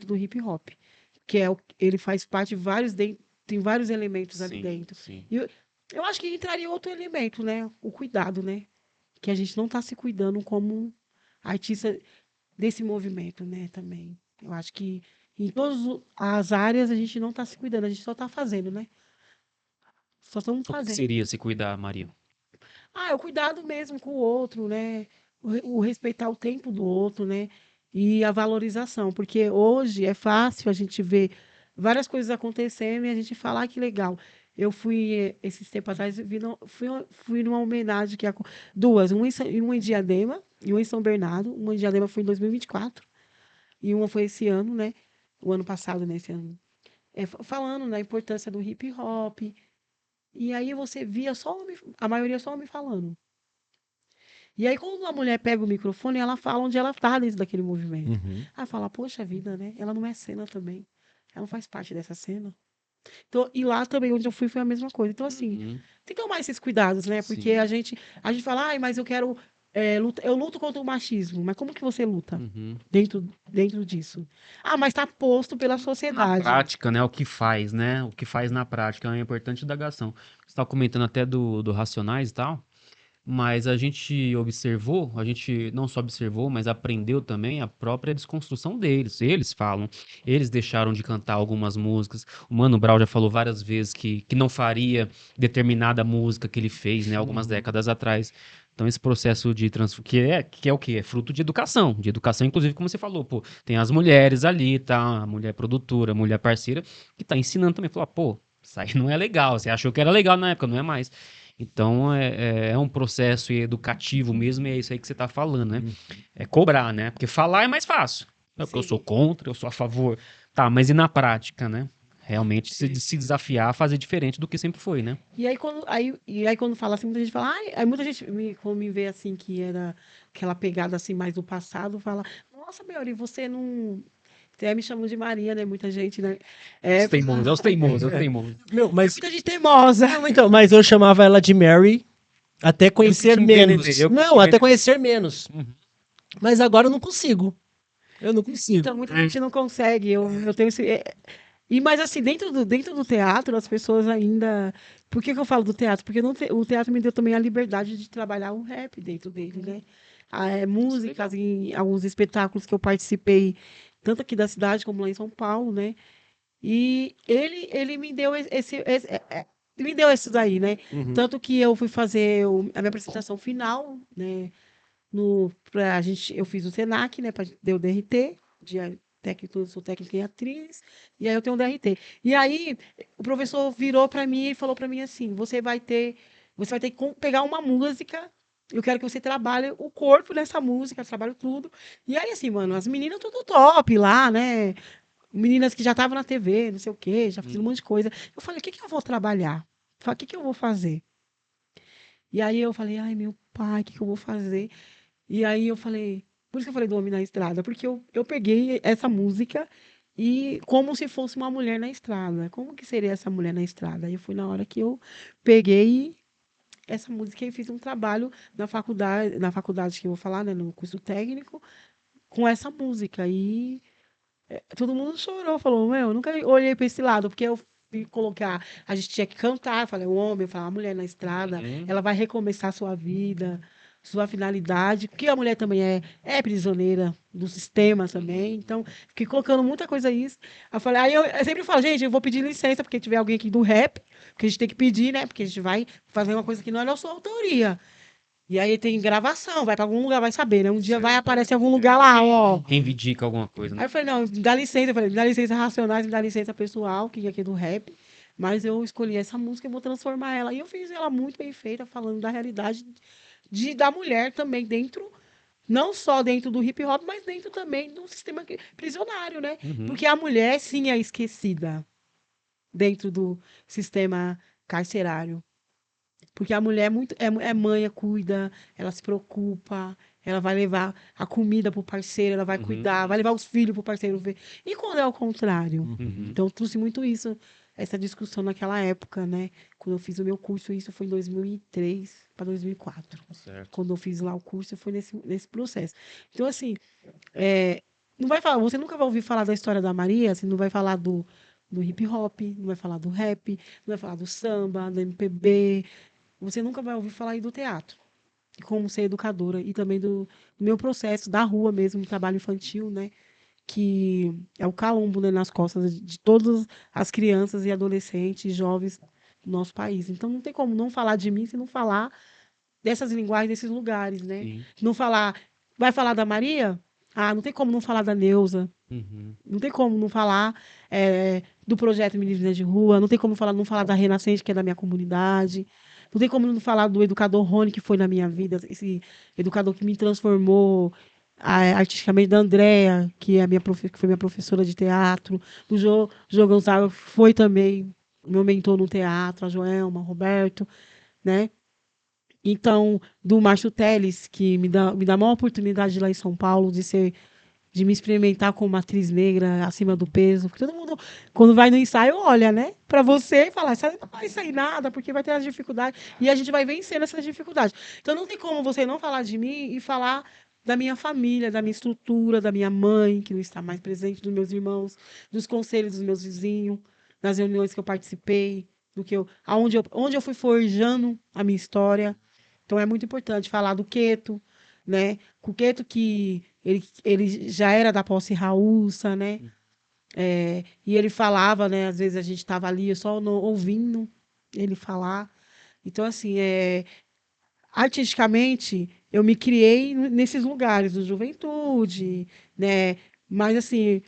do hip hop. Ele faz parte de tem vários elementos ali Sim, dentro. sim. E eu acho que entraria outro elemento, né? O cuidado, né? Que a gente não está se cuidando como artista desse movimento, né? Também. Eu acho que em todas as áreas a gente não está se cuidando, a gente só está fazendo, né? Só estamos O que fazendo. seria se cuidar, Maria? É o cuidado mesmo com o outro, né? O respeitar o tempo do outro, né? E a valorização, porque hoje é fácil a gente ver várias coisas acontecendo e a gente falar que legal. Eu fui, esses tempos atrás, fui numa homenagem duas, uma em Diadema e uma em São Bernardo. Uma em Diadema foi em 2024 e uma foi esse ano, né? O ano passado, né? Esse ano. Falando na importância do hip hop. E aí você via a maioria só homem falando. E aí, quando uma mulher pega o microfone, ela fala onde ela está dentro daquele movimento. Ela fala, poxa vida, né? Ela não é cena também. Ela não faz parte dessa cena. Então, e lá também, onde eu fui, foi a mesma coisa. Então, assim, tem que tomar esses cuidados, né? Porque Sim. a gente fala, ai, mas eu quero. Eu luto contra o machismo. Mas como que você luta Uhum. dentro disso? Ah, mas está posto pela Na sociedade. prática, né? O que faz, né? O que faz na prática é uma importante indagação. Você estava comentando até do Racionais e tal, mas a gente observou, a gente não só observou, mas aprendeu também a própria desconstrução deles. Eles falam, eles deixaram de cantar algumas músicas. O Mano Brown já falou várias vezes que não faria determinada música que ele fez, né? Algumas décadas atrás. Então, esse processo de transformação, que é o quê? É fruto de educação, inclusive, como você falou, pô, tem as mulheres ali, tá? A mulher produtora, a mulher parceira, que tá ensinando também, falar, pô, isso aí não é legal, você achou que era legal na época, não é mais. Então, é um processo educativo mesmo, e é isso aí que você tá falando, né? É cobrar, né? Porque falar é mais fácil. É porque eu sou Sim. contra, eu sou a favor. Tá, mas e na prática, né? Realmente se desafiar a fazer diferente do que sempre foi, né? E aí quando fala assim, muita gente fala, ai, aí muita gente quando me vê assim, que era aquela pegada assim mais do passado, fala, nossa, Belly, você não. Até me chamam de Maria, né? Muita gente, né? Os teimosos, é os teimosos, é os teimosos. Meu, mas. Muita gente teimosa. Não, então, mas eu chamava ela de Mary até conhecer te menos. envenenei, eu que te Não, até envenenei. conhecer menos. Uhum. Mas agora eu não consigo. Eu não consigo. Então, muita gente não consegue. Eu tenho esse. Mas assim, dentro do teatro, as pessoas ainda. Por que eu falo do teatro? Porque o teatro me deu também a liberdade de trabalhar o rap dentro dele, né? Músicas em alguns espetáculos que eu participei, tanto aqui da cidade como lá em São Paulo, né? E ele me deu me deu isso daí, né? Tanto que eu fui fazer a minha apresentação final, né? Eu fiz o Senac, né? Deu DRT, sou técnica em atriz, e aí eu tenho um DRT. E aí o professor virou para mim e falou para mim assim: você vai ter que pegar uma música. Eu quero que você trabalhe o corpo nessa música, trabalhe tudo. E aí, assim, mano, as meninas tudo top lá, né? Meninas que já estavam na TV, não sei o quê, já fizeram um monte de coisa. Eu falei, o que que eu vou trabalhar? Eu falei, o que que eu vou fazer? E aí eu falei, ai, meu pai, o que que eu vou fazer? E aí eu falei, por isso que eu falei do Homem na Estrada, porque eu peguei essa música e como se fosse uma mulher na estrada. Como que seria essa mulher na estrada? Aí foi na hora que eu peguei essa música e fiz um trabalho na faculdade que eu vou falar, né, no curso técnico, com essa música. E todo mundo chorou, falou, meu, eu nunca olhei para esse lado, porque eu fui colocar, a gente tinha que cantar, falei, o homem, eu falei, a mulher na estrada, ela vai recomeçar a sua vida, sua finalidade, porque a mulher também é prisioneira do sistema também, então fiquei colocando muita coisa isso. Eu falei, aí eu sempre falo, gente, eu vou pedir licença, porque tiver alguém aqui do rap, porque a gente tem que pedir, né, porque a gente vai fazer uma coisa que não é nossa autoria. E aí tem gravação, vai para algum lugar, vai saber, né? Um dia vai aparecer em algum lugar lá, ó. Reivindica alguma coisa, Aí né? eu falei, não, me dá licença, eu falei, me dá licença Racionais, me dá licença pessoal, que é aqui do rap, mas eu escolhi essa música e vou transformar ela. E eu fiz ela muito bem feita, falando da realidade da mulher também dentro, não só dentro do hip hop, mas dentro também do sistema prisionário, né? Porque a mulher, sim, é esquecida dentro do sistema carcerário. Porque a mulher é mãe, cuida, ela se preocupa, ela vai levar a comida pro parceiro, ela vai cuidar, vai levar os filhos pro parceiro ver. E quando é o contrário? Então, eu trouxe muito isso, essa discussão naquela época, né? Quando eu fiz o meu curso, isso foi em 2003 para 2004. Certo. Quando eu fiz lá o curso, foi nesse processo. Então, assim, não vai falar, você nunca vai ouvir falar da história da Maria, você não vai falar do hip hop, não vai falar do rap, não vai falar do samba, do MPB, você nunca vai ouvir falar aí do teatro, como ser educadora, e também do meu processo da rua mesmo, do trabalho infantil, né? Que é o calombo, né, nas costas de todas as crianças e adolescentes e jovens do nosso país. Então não tem como não falar de mim se não falar dessas linguagens, desses lugares, né? Sim. Não falar. Vai falar da Maria? não tem como não falar da Neuza. Uhum. Não tem como não falar do projeto Meninas de Rua, não tem como não falar da Renascente, que é da minha comunidade, não tem como não falar do educador Rony, que foi na minha vida, esse educador que me transformou artisticamente, da Andréa, que foi minha professora de teatro, do Jô Gonçalves, que foi também meu mentor no teatro, a Joelma, Roberto, né? Então, do Márcio Teles, que me dá a maior oportunidade lá em São Paulo de me experimentar como atriz negra acima do peso. Porque todo mundo, quando vai no ensaio, olha, né? Pra você e fala, você não vai sair nada, porque vai ter as dificuldades. E a gente vai vencendo essas dificuldades. Então não tem como você não falar de mim e falar da minha família, da minha estrutura, da minha mãe, que não está mais presente, dos meus irmãos, dos conselhos dos meus vizinhos, das reuniões que eu participei, onde eu fui forjando a minha história. Então é muito importante falar do Queto, né? O Queto que ele já era da posse raúça, né? E ele falava, né? Às vezes a gente estava ali só ouvindo ele falar. Então, assim, artisticamente, eu me criei nesses lugares, do Juventude, né? Mas, assim,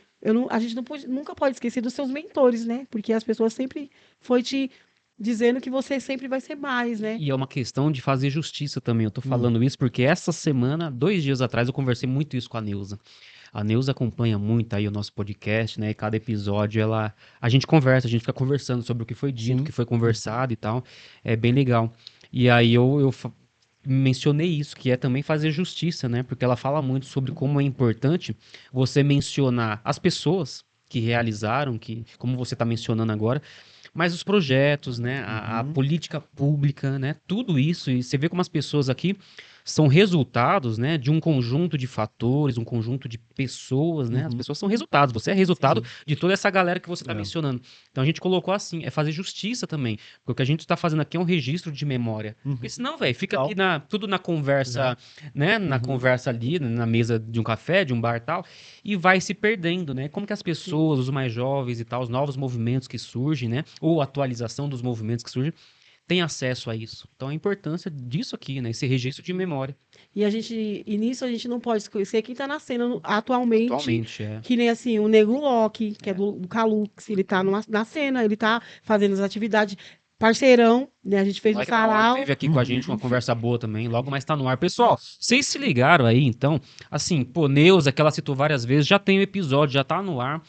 a gente nunca pode esquecer dos seus mentores, né? Porque as pessoas sempre foi te dizendo que você sempre vai ser mais, né? E é uma questão de fazer justiça também. Eu tô falando isso porque essa semana, 2 dias atrás, eu conversei muito isso com a Neuza. A Neuza acompanha muito aí o nosso podcast, né? E cada episódio a gente conversa, a gente fica conversando sobre o que foi dito, o que foi conversado e tal. É bem legal. E aí mencionei isso, que é também fazer justiça, né? Porque ela fala muito sobre como é importante você mencionar as pessoas que realizaram, que, como você está mencionando agora, mas os projetos, né, a política pública, né, tudo isso, e você vê como as pessoas aqui são resultados, né, de um conjunto de fatores, um conjunto de pessoas, né, as pessoas são resultados, você é resultado de toda essa galera que você está mencionando. Então a gente colocou assim, é fazer justiça também, porque o que a gente está fazendo aqui é um registro de memória, porque senão, velho, fica aqui tudo na conversa, né, na conversa ali, na mesa de um café, de um bar e tal, e vai se perdendo, né, como que as pessoas, os mais jovens e tal, os novos movimentos que surgem, né, ou atualização dos movimentos que surgem, tem acesso a isso. Então a importância disso aqui, né? Esse registro de memória. E nisso a gente não pode esquecer quem está nascendo atualmente. Atualmente, é. Que nem assim, o Nego Loki, que é do Calux, ele tá na cena, ele tá fazendo as atividades. Parceirão, né? A gente fez um sarau. Teve aqui com a gente uma conversa boa também, logo mais tá no ar. Pessoal, vocês se ligaram aí, então? Assim, pô, Neuza, que ela citou várias vezes, já tem o episódio, já tá no ar.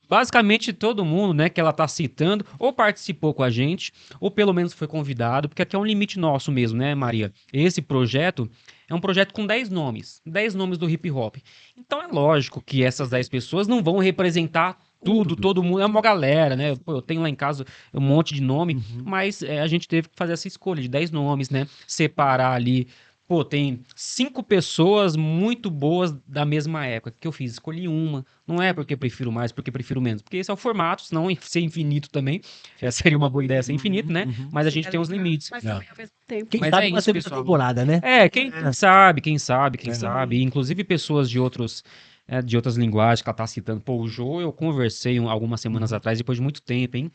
Basicamente todo mundo, né, que ela tá citando, ou participou com a gente, ou pelo menos foi convidado, porque aqui é um limite nosso mesmo, né, Maria? Esse projeto é um projeto com 10 nomes, 10 nomes do hip hop. Então é lógico que essas 10 pessoas não vão representar tudo, todo mundo, é uma galera, né? Pô, eu tenho lá em casa um monte de nome, mas a gente teve que fazer essa escolha de 10 nomes, né? Separar ali. Pô, tem 5 pessoas muito boas da mesma época. O que eu fiz? Escolhi uma. Não é porque prefiro mais, porque prefiro menos. Porque esse é o formato, senão ser infinito também. Seria uma boa ideia ser infinito, né? Mas a gente tem uns limites. Mas também ao mesmo tempo. Quem Mas sabe é uma isso, segunda pessoal. temporada, né? Quem sabe, quem sabe. Inclusive pessoas de outras linguagens que ela tá citando. Pô, o Jô, eu conversei algumas semanas atrás, depois de muito tempo, hein?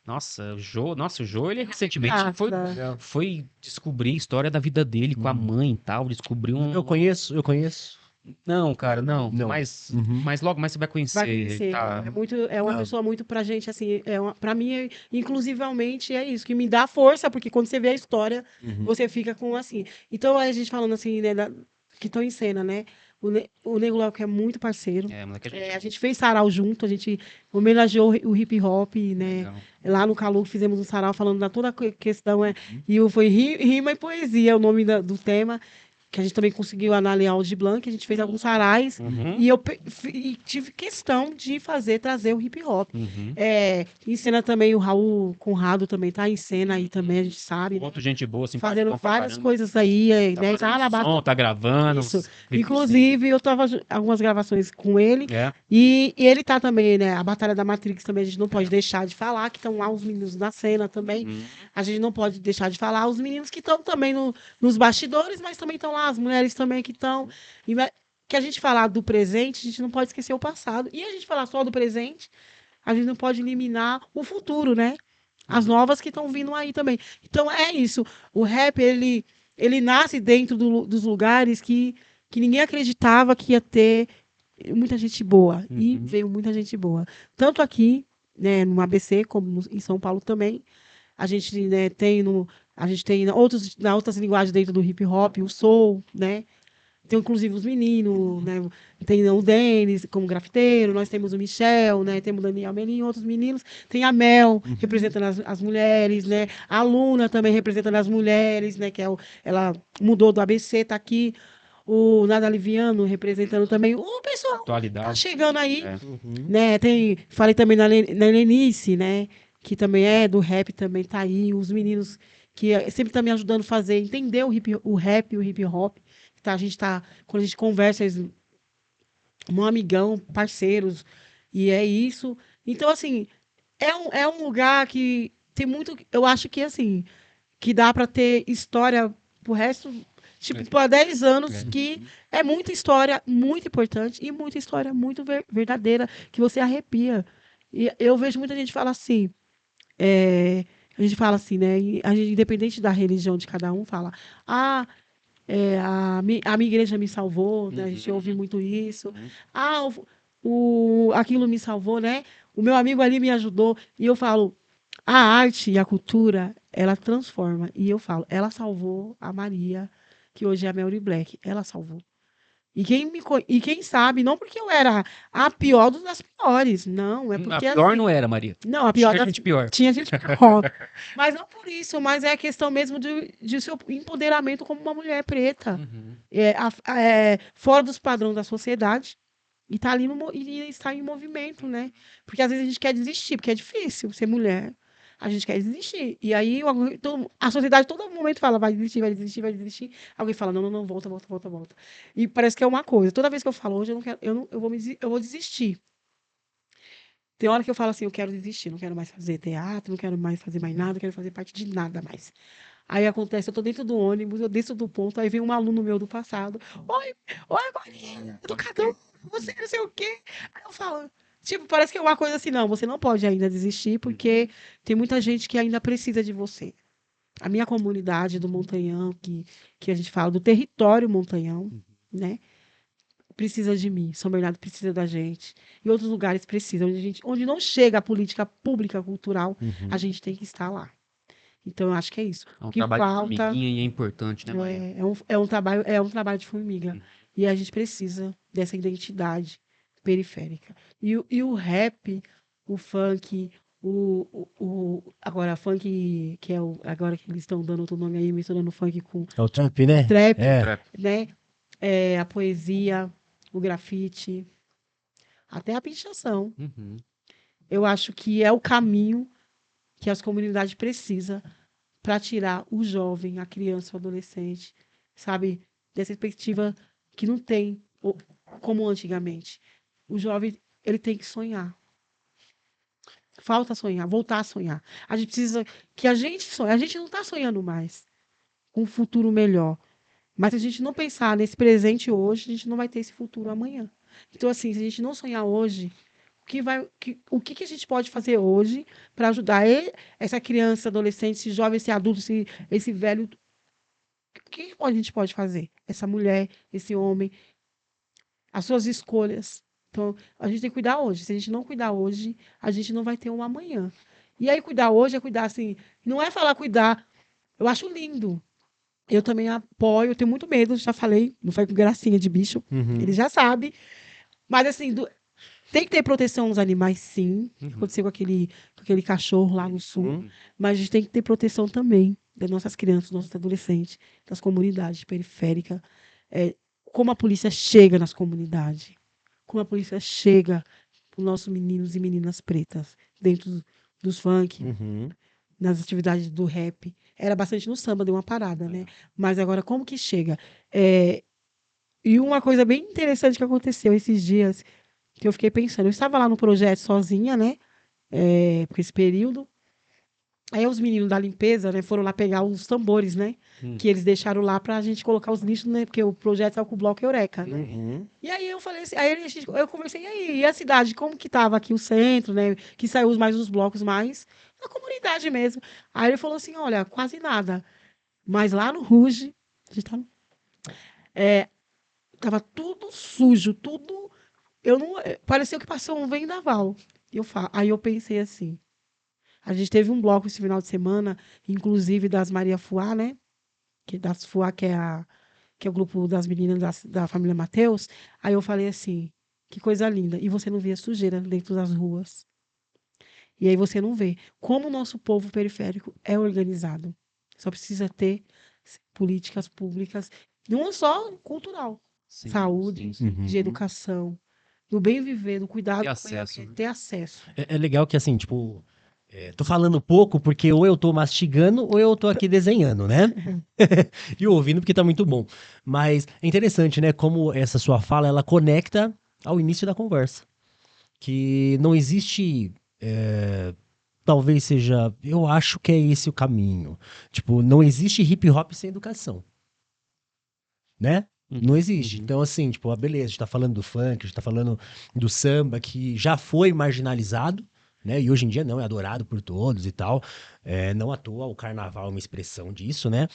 Nossa, o Jô, ele recentemente foi descobrir a história da vida dele com a mãe e tal, descobriu um... Eu conheço. Não, cara, não. Não. Mas logo mais você vai conhecer. Vai conhecer. Tá? É uma pessoa muito pra gente, assim, pra mim, inclusivamente, é isso, que me dá força, porque quando você vê a história, você fica com, assim... Então, a gente falando assim, né, que estão em cena, né? O Nego Loco é muito parceiro. Moleque, A gente fez sarau junto, a gente homenageou o hip hop, né? legal. Lá no Calu fizemos um sarau falando da toda a questão, e foi rima e poesia, é o nome do tema, que a gente também conseguiu na Lei Aldir Blanc, a gente fez alguns sarais, e eu tive questão de trazer o hip hop. Em cena também o Raul Conrado também tá em cena aí também, a gente sabe. Outro gente boa, assim, Fazendo várias coisas aí, né? Tá na som, tá gravando. Isso. Inclusive, eu tava algumas gravações com ele. É. E ele tá também, né? A Batalha da Matrix também a gente não pode deixar de falar, que estão lá os meninos na cena também. A gente não pode deixar de falar os meninos que estão também nos bastidores, mas também estão lá, as mulheres também que estão. Que a gente falar do presente, a gente não pode esquecer o passado. E a gente falar só do presente, a gente não pode eliminar o futuro, né? As novas que estão vindo aí também. Então é isso. O rap, ele nasce dentro dos lugares que que ninguém acreditava que ia ter muita gente boa. E Uhum. veio muita gente boa. Tanto aqui, né, no ABC, como em São Paulo também. A gente, né, a gente tem outras linguagens dentro do hip hop, o soul, né? Tem inclusive os meninos, né? Tem o Denis como grafiteiro, nós temos o Michel, né? Temos o Daniel Melim, outros meninos. Tem a Mel, representando as mulheres, né? A Luna também representando as mulheres, né? Ela mudou do ABC, tá aqui. O Nada Liviano representando também. O pessoal tá Atualidade. chegando aí, É. né? Falei também na Lenice, né? Que também é do rap, também tá aí. Os meninos que sempre tá me ajudando a fazer, entender o rap, o hip hop. Tá, quando a gente conversa, um amigão, parceiros, e é isso. Então, assim, é um lugar que tem muito, eu acho que, assim, que dá para ter história pro resto, tipo, por 10 anos, que é muita história muito importante e muita história muito verdadeira, que você arrepia. E eu vejo muita gente falar assim, a gente fala assim, né? E a gente, independente da religião de cada um, fala, ah, a minha igreja me salvou, né? A gente ouve muito isso. Ah, aquilo me salvou, né? O meu amigo ali me ajudou. E eu falo, a arte e a cultura, ela transforma. E eu falo, ela salvou a Maria, que hoje é a Mary Black. Ela salvou. E quem sabe, não porque eu era a pior das piores, não, é A porque pior assim, não era, Maria. não, a pior Tinha das gente pior. tinha gente pior. Mas não por isso, mas é a questão mesmo de seu empoderamento como uma mulher preta. Uhum. Fora dos padrões da sociedade. E tá ali e está em movimento, né? Porque às vezes a gente quer desistir, porque é difícil ser mulher. A gente quer desistir. E aí a sociedade todo momento fala, vai desistir, vai desistir, vai desistir. Alguém fala, não, não, não, volta, volta, volta, volta. E parece que é uma coisa. Toda vez que eu falo hoje, eu não quero, eu vou desistir. Tem hora que eu falo assim, eu quero desistir, não quero mais fazer teatro, não quero mais fazer mais nada, não quero fazer parte de nada mais. Aí acontece, eu tô dentro do ônibus, eu desço do ponto, aí vem um aluno meu do passado. Oi, Maria, educador, você não sei o quê. Aí eu falo, tipo, parece que é uma coisa assim, não, você não pode ainda desistir, porque tem muita gente que ainda precisa de você. A minha comunidade do Montanhão, que a gente fala do território Montanhão, né? Precisa de mim, São Bernardo precisa da gente. E outros lugares precisam, onde não chega a política pública cultural, a gente tem que estar lá. Então, eu acho que é isso. É um O que trabalho de falta formiguinha e é importante, né, Maria? é um trabalho de formiga. E a gente precisa dessa identidade periférica. E o rap, o funk, agora funk, que é agora que eles estão dando outro nome aí, misturando funk com É o Trump, né? trap, Trap. né? A poesia, o grafite, até a pichação. Uhum. Eu acho que é o caminho que as comunidades precisam para tirar o jovem, a criança, o adolescente, sabe, dessa perspectiva que não tem como antigamente. O jovem, ele tem que sonhar. Falta sonhar, voltar a sonhar. A gente precisa que a gente sonhe. A gente não está sonhando mais com um futuro melhor. Mas se a gente não pensar nesse presente hoje, a gente não vai ter esse futuro amanhã. Então, assim, se a gente não sonhar hoje, o que a gente pode fazer hoje para ajudar essa criança, adolescente, esse jovem, esse adulto, esse velho? O que a gente pode fazer? Essa mulher, esse homem, as suas escolhas. Então, a gente tem que cuidar hoje. Se a gente não cuidar hoje, a gente não vai ter um amanhã. E aí, cuidar hoje é cuidar assim. Não é falar cuidar. Eu acho lindo. Eu também apoio, eu tenho muito medo, já falei, não foi com gracinha de bicho, ele já sabe. Mas assim, tem que ter proteção nos animais, sim. Aconteceu com aquele cachorro lá no sul. Mas a gente tem que ter proteção também das nossas crianças, dos nossos adolescentes, das comunidades periféricas. Como a polícia chega nas comunidades, como a polícia chega para os nossos meninos e meninas pretas, dentro dos funk, nas atividades do rap. Era bastante no samba, deu uma parada, né? Mas agora, como que chega? E uma coisa bem interessante que aconteceu esses dias, que eu fiquei pensando, eu estava lá no projeto sozinha, né? Por esse período. Aí os meninos da limpeza, né, foram lá pegar os tambores, né? Que eles deixaram lá pra gente colocar os lixos, né? Porque o projeto é com o Bloco Eureka, né? E aí eu falei assim, eu conversei, e aí, e a cidade, como que tava aqui o centro, né? Que saiu mais os blocos mais, na comunidade mesmo. Aí ele falou assim, olha, quase nada. Mas lá no Ruge, a gente tá tava tudo sujo, tudo. Eu não. Pareceu que passou um vendaval. Aí eu pensei assim. A gente teve um bloco esse final de semana, inclusive das Maria Fuá, né? Que das Fuá, que é o grupo das meninas da família Mateus. Aí eu falei assim, que coisa linda. E você não via sujeira dentro das ruas. E aí você não vê como o nosso povo periférico é organizado. Só precisa ter políticas públicas, não só cultural, Sim, saúde, sim, sim. de educação, do bem viver, do cuidado Ter com o meio acesso, ambiente, né? ter acesso. É legal que assim, tipo, tô falando pouco porque ou eu tô mastigando ou eu tô aqui desenhando, né? E ouvindo porque tá muito bom. Mas é interessante, né? Como essa sua fala, ela conecta ao início da conversa. Que não existe. Talvez seja. Eu acho que é esse o caminho. Tipo, não existe hip hop sem educação, né? Não existe. Uhum. Então, assim, tipo, beleza, a gente tá falando do funk, a gente tá falando do samba, que já foi marginalizado, né? E hoje em dia não, é adorado por todos e tal. Não à toa, o carnaval é uma expressão disso, né?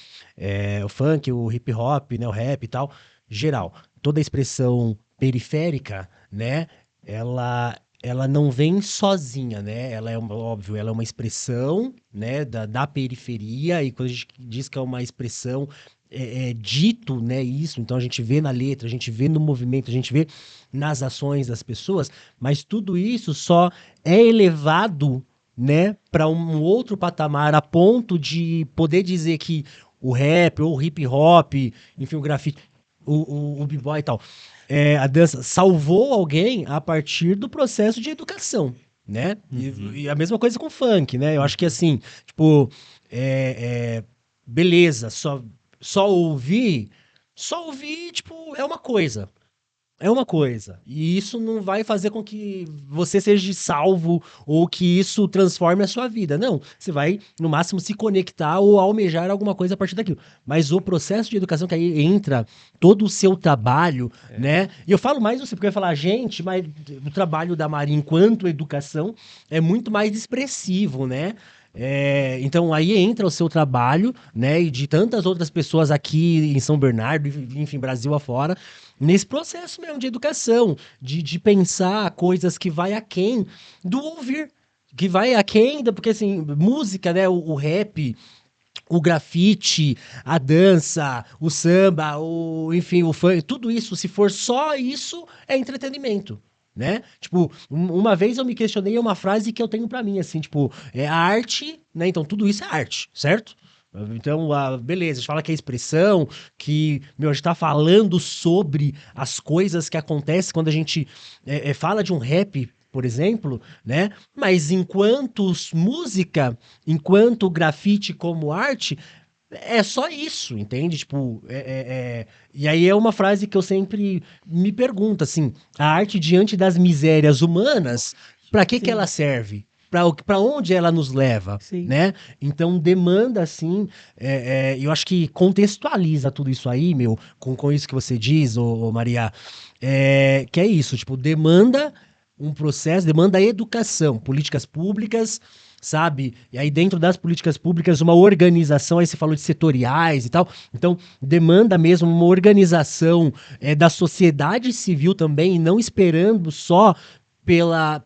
O funk, o hip hop, né? O rap e tal, geral. Toda a expressão periférica, né? Ela não vem sozinha, né? Ela é, óbvio, ela é uma expressão, né, da periferia, e quando a gente diz que é uma expressão dito, né, isso, então a gente vê na letra, a gente vê no movimento, a gente vê nas ações das pessoas, mas tudo isso só é elevado, né, para um outro patamar a ponto de poder dizer que o rap ou o hip hop, enfim, o grafite, o b-boy e tal, a dança salvou alguém a partir do processo de educação, né? E a mesma coisa com o funk, né? Eu acho que assim, tipo, beleza, só ouvir, tipo, é uma coisa. É uma coisa. E isso não vai fazer com que você seja salvo ou que isso transforme a sua vida. Não. Você vai, no máximo, se conectar ou almejar alguma coisa a partir daquilo. Mas o processo de educação que aí entra todo o seu trabalho, né? E eu falo mais você, porque eu ia falar, gente, mas o trabalho da Maria enquanto educação é muito mais expressivo, né? Então aí entra o seu trabalho, né? E de tantas outras pessoas aqui em São Bernardo, enfim, Brasil afora, nesse processo mesmo de educação, de pensar coisas que vai aquém do ouvir, que vai aquém, porque assim, música, né, o rap, o grafite, a dança, o samba, enfim, o funk, tudo isso, se for só isso, é entretenimento. Né? Tipo, uma vez eu me questionei uma frase que eu tenho pra mim, assim, tipo, a arte, né? Então tudo isso é arte, certo? Então, beleza, a gente fala que é expressão, que, meu, a gente tá falando sobre as coisas que acontecem quando a gente fala de um rap, por exemplo, né? Mas enquanto música, enquanto grafite como arte, é só isso, entende? Tipo, e aí é uma frase que eu sempre me pergunto, assim, a arte diante das misérias humanas, pra que Sim. ela serve? Pra onde ela nos leva, Sim. né? Então demanda, assim, eu acho que contextualiza tudo isso aí, meu, com isso que você diz, ô Maria, que é isso, tipo, demanda um processo, demanda educação, políticas públicas, sabe? E aí dentro das políticas públicas uma organização, aí você falou de setoriais e tal, então demanda mesmo uma organização da sociedade civil também, e não esperando só pela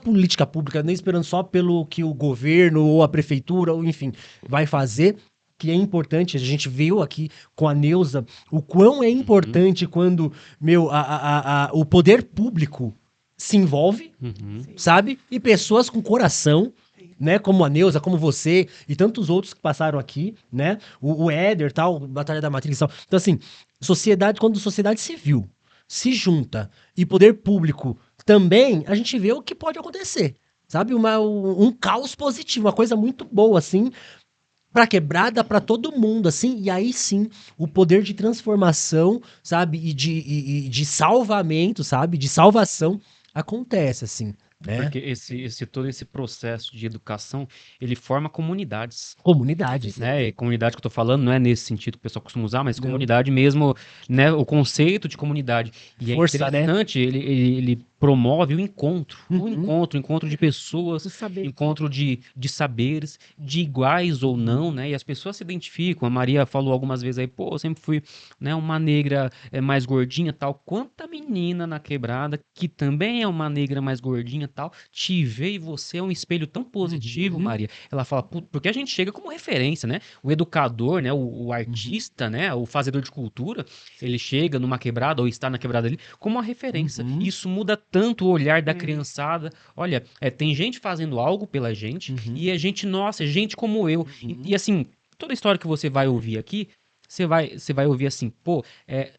política pública, nem esperando só pelo que o governo ou a prefeitura, ou enfim, vai fazer, que é importante, a gente viu aqui com a Neuza o quão é importante quando, meu, o poder público se envolve, sabe? E pessoas com coração, né? Como a Neuza, como você e tantos outros que passaram aqui, né? O Éder, tal, Batalha da Matrix, tal. Então, assim, quando sociedade civil se junta e poder público também, a gente vê o que pode acontecer, sabe? Um caos positivo, uma coisa muito boa, assim, pra quebrada, pra todo mundo, assim, e aí sim, o poder de transformação, sabe? E de salvamento, sabe? De salvação acontece, assim. né? Porque todo esse processo de educação, ele forma comunidades. Comunidades. Né? E comunidade que eu tô falando não é nesse sentido que o pessoal costuma usar, mas Não. comunidade mesmo, né? O conceito de comunidade. E Força, é né? interessante, ele promove o encontro. O Uhum. encontro de pessoas, O saber. encontro de saberes, de iguais ou não, né? E as pessoas se identificam. A Maria falou algumas vezes aí, pô, eu sempre fui, né, uma negra mais gordinha, tal. Quanta menina na quebrada que também é uma negra mais gordinha, tal, te vê e você é um espelho tão positivo, Uhum. Maria. Ela fala, porque a gente chega como referência, né? O educador, né, o artista, né, o fazedor de cultura, ele chega numa quebrada ou está na quebrada ali como uma referência. Uhum. Isso muda tanto o olhar da É. criançada. Olha, tem gente fazendo algo pela gente Uhum. e é gente nossa, é gente como eu. Uhum. E assim, toda a história que você vai ouvir aqui, você vai ouvir assim, pô,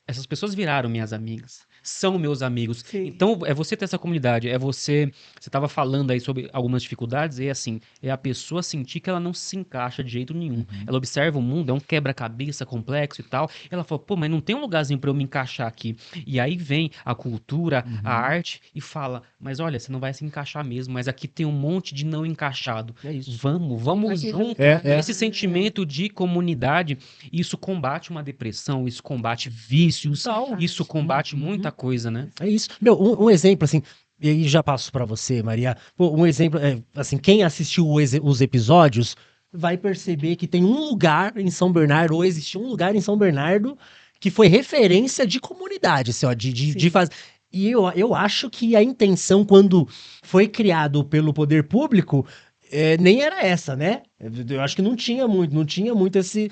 essas pessoas viraram minhas amigas, são meus amigos. Sim. Então, é você ter essa comunidade, você estava falando aí sobre algumas dificuldades, e assim, é a pessoa sentir que ela não se encaixa de jeito nenhum. Ela observa o mundo, é um quebra-cabeça complexo e tal, ela fala, pô, mas não tem um lugarzinho para eu me encaixar aqui. E aí vem a cultura, a arte e fala, mas olha, você não vai se encaixar mesmo, mas aqui tem um monte de não encaixado. É isso. Vamos Aqui junto. É. Esse sentimento de comunidade, isso combate uma depressão, isso combate vícios, Total. isso combate Uhum. muita coisa, né? É isso. Meu, um exemplo, assim, e aí já passo pra você, Maria. Pô, um exemplo, assim, quem assistiu os episódios vai perceber que tem um lugar em São Bernardo, ou existiu um lugar em São Bernardo, que foi referência de comunidade, assim, ó, de Sim. fazer. E eu acho que a intenção, quando foi criado pelo poder público, nem era essa, né? Eu acho que não tinha muito esse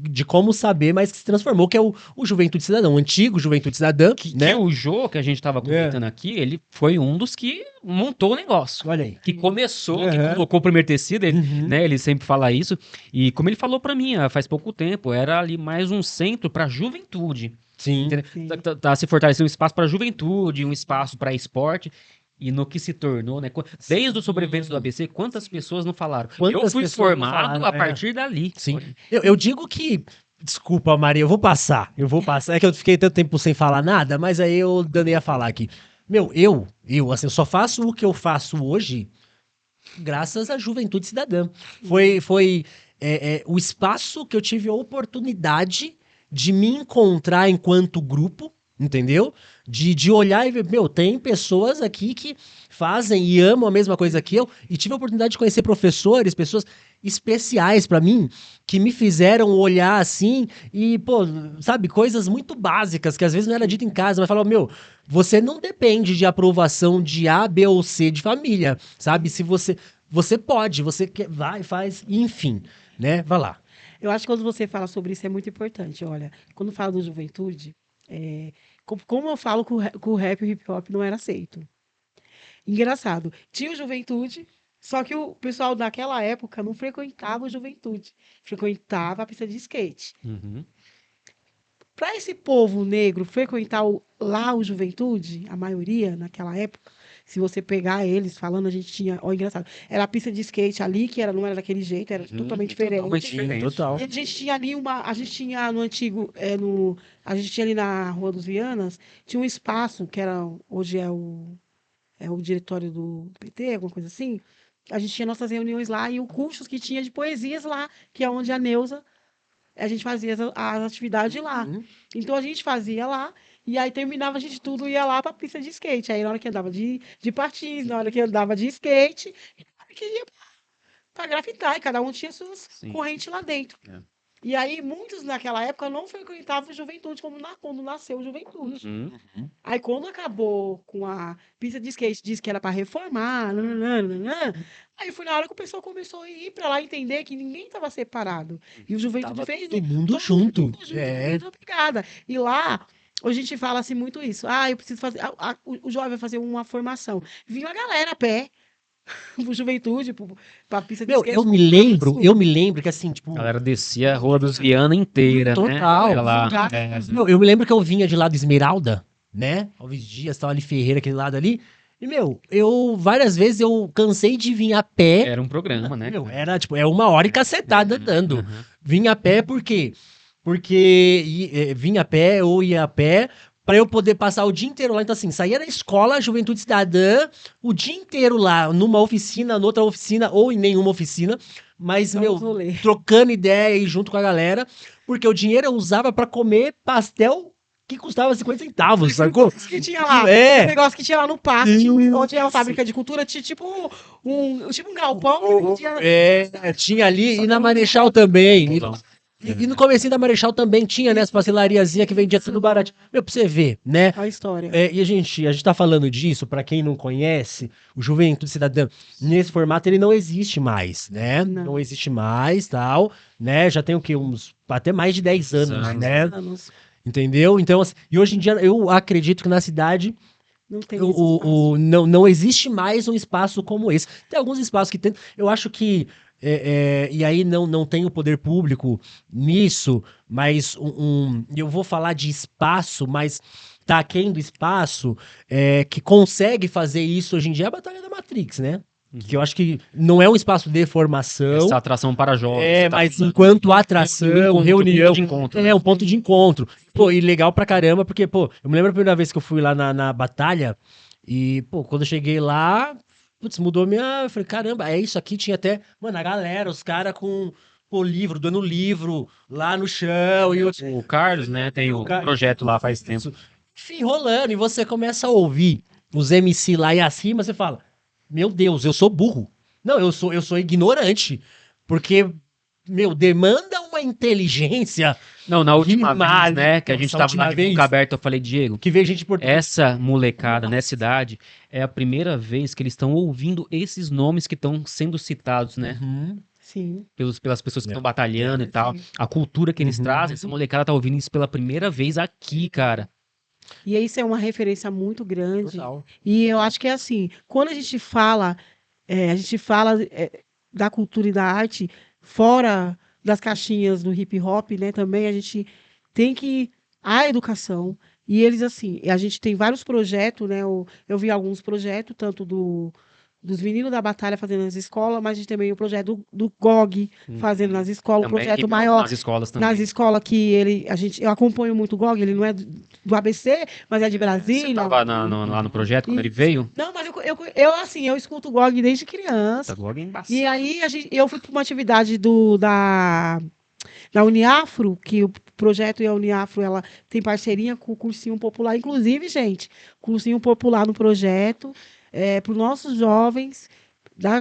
de como saber, mas que se transformou, que é o Juventude Cidadã, o antigo Juventude Cidadã, Que né? o Jô, que a gente tava comentando aqui, ele foi um dos que montou o negócio. Olha aí. Que começou, que Uhum. colocou o primeiro tecido, ele, Uhum. né? Ele sempre fala isso. E como ele falou pra mim, faz pouco tempo, era ali mais um centro pra juventude. Sim. Entendeu? Sim. Tá se fortalecendo um espaço pra juventude, um espaço pra esporte. E no que se tornou, né? Desde os sobreviventes do ABC, quantas pessoas não falaram? Eu Quantas fui pessoas não formado falaram, a partir dali. Sim. Eu digo que. Desculpa, Maria, eu vou passar. É que eu fiquei tanto tempo sem falar nada, mas aí eu danei a falar aqui. Meu, assim, eu só faço o que eu faço hoje graças à Juventude Cidadã. Foi o espaço que eu tive a oportunidade de me encontrar enquanto grupo, entendeu? De olhar e ver, meu, tem pessoas aqui que fazem e amam a mesma coisa que eu, e tive a oportunidade de conhecer professores, pessoas especiais pra mim, que me fizeram olhar assim e, pô, sabe, coisas muito básicas que às vezes não era dito em casa, mas falava, meu, você não depende de aprovação de A, B ou C de família, sabe? Se você pode, você quer, vai, faz, enfim, né? Vai lá. Eu acho que quando você fala sobre isso é muito importante. Olha, quando fala do juventude, como eu falo que o rap e o hip hop não era aceito. Engraçado. Tinha o juventude, só que o pessoal daquela época não frequentava o juventude. Frequentava a pista de skate. Uhum. Para esse povo negro frequentar lá o juventude, a maioria naquela época, se você pegar eles falando, a gente tinha. Ó, engraçado. Era a pista de skate ali, que não era daquele jeito, era totalmente diferente. Totalmente diferente. Total. E a gente tinha ali a gente tinha no antigo, a gente tinha ali na Rua dos Vianas, tinha um espaço que era, hoje é o diretório do PT, alguma coisa assim. A gente tinha nossas reuniões lá e o cursos que tinha de poesias lá, que é onde a Neuza, a gente fazia as atividades lá. Uhum. Então a gente fazia lá, e aí terminava a gente tudo, ia lá pra pista de skate. Aí na hora que andava de patins, na hora que andava de skate, e na hora que ia pra grafitar, e cada um tinha suas Sim. correntes lá dentro. É. E aí, muitos naquela época não frequentavam Juventude quando nasceu Juventude. Uhum. Aí, quando acabou com a pista de skate, disse que era para reformar, nananana, aí foi na hora que o pessoal começou a ir para lá entender que ninguém estava separado. E o Juventude Tava fez todo mundo junto. mesma pegada. E lá, hoje a gente fala assim muito isso. Eu preciso fazer. O jovem vai fazer uma formação. Vinha a galera a pé, pro Juventude, pra pista de Meu, skate. eu me lembro que assim, tipo, A galera descia a Rua dos Viana inteira, Total. né? Olha lá. eu me lembro que eu vinha de lá do Esmeralda, né? Alves Dias, tava ali Ferreira, aquele lado ali. E, meu, várias vezes eu cansei de vir a pé. Era um programa, né? Meu, era tipo, 1 hora e cacetada andando. Uhum. Vim a pé por quê? Porque vinha a pé ou ia a pé pra eu poder passar o dia inteiro lá. Então, assim, saía da escola, Juventude Cidadã, o dia inteiro lá, numa oficina, noutra oficina, ou em nenhuma oficina, mas, Só meu, nos rolê. trocando ideia aí junto com a galera, porque o dinheiro eu usava pra comer pastel que custava 50 centavos, sacou? Que tinha lá, o É, negócio que tinha lá no parque, Isso. onde é uma fábrica de cultura, tinha tipo um galpão. Tinha... tinha ali, e na Marechal também. E no comecinho da Marechal também tinha, né, as pastelariazinhas que vendia tudo barato. Meu, pra você ver, né? A história. E a gente tá falando disso, pra quem não conhece, o Juventude Cidadã, nesse formato, ele não existe mais, né? Não. Não existe mais, tal, né? Já tem o quê? Até mais de 10 anos, Anos. né? Anos. Entendeu? Então, assim, e hoje em dia, eu acredito que na cidade Não tem esse espaço. não existe mais um espaço como esse. Tem alguns espaços que tem. Eu acho que. E aí não tem o poder público nisso, mas eu vou falar de espaço, mas tá aquém do espaço que consegue fazer isso hoje em dia é a Batalha da Matrix, né? Que eu acho que não é um espaço de formação. Essa atração para jovens. você tá Mas falando. enquanto atração, Encontro, reunião. ponto de encontro, né? É um ponto de encontro. Pô, e legal pra caramba, porque, pô, eu me lembro a primeira vez que eu fui lá na batalha, e, pô, quando eu cheguei lá, putz, mudou minha. Eu falei, caramba, é isso aqui. Tinha até, mano, a galera, os caras com, pô, livro, dando livro lá no chão. E eu, O Carlos, né, tem o Carlos. projeto lá faz tempo. enfim, rolando, e você começa a ouvir os MC lá e acima, você fala, meu Deus, eu sou burro. Não, eu sou ignorante. Porque, meu, demanda uma inteligência Não, na última Demais. vez, né, que a gente Nossa, a tava última lá de vez. boca aberta, eu falei, Diego, que vê gente por essa molecada nessa idade é a primeira vez que eles estão ouvindo esses nomes que estão sendo citados, né? Uhum. Sim. Pelas pessoas que É. estão batalhando e tal. Sim. A cultura que eles Uhum. trazem, essa molecada tá ouvindo isso pela primeira vez aqui, cara. E isso é uma referência muito grande. Total. E eu acho que é assim, quando a gente fala da cultura e da arte fora das caixinhas do hip hop, né? Também a gente tem que a educação e eles assim, a gente tem vários projetos, né? Eu vi alguns projetos tanto dos meninos da batalha fazendo nas escolas, mas a gente também o projeto do GOG fazendo nas escolas, um Também, projeto e maior nas escolas também. nas escolas que eu acompanho muito o GOG, ele não é do ABC, mas é de Você Brasília. tava lá no projeto quando ele veio? Não, mas eu escuto o GOG desde criança. Tá logo embaçado. E aí eu fui para uma atividade da Uniafro, que o projeto e a Uniafro ela tem parceria com o Cursinho Popular. Inclusive, gente, Cursinho Popular no projeto, para os nossos jovens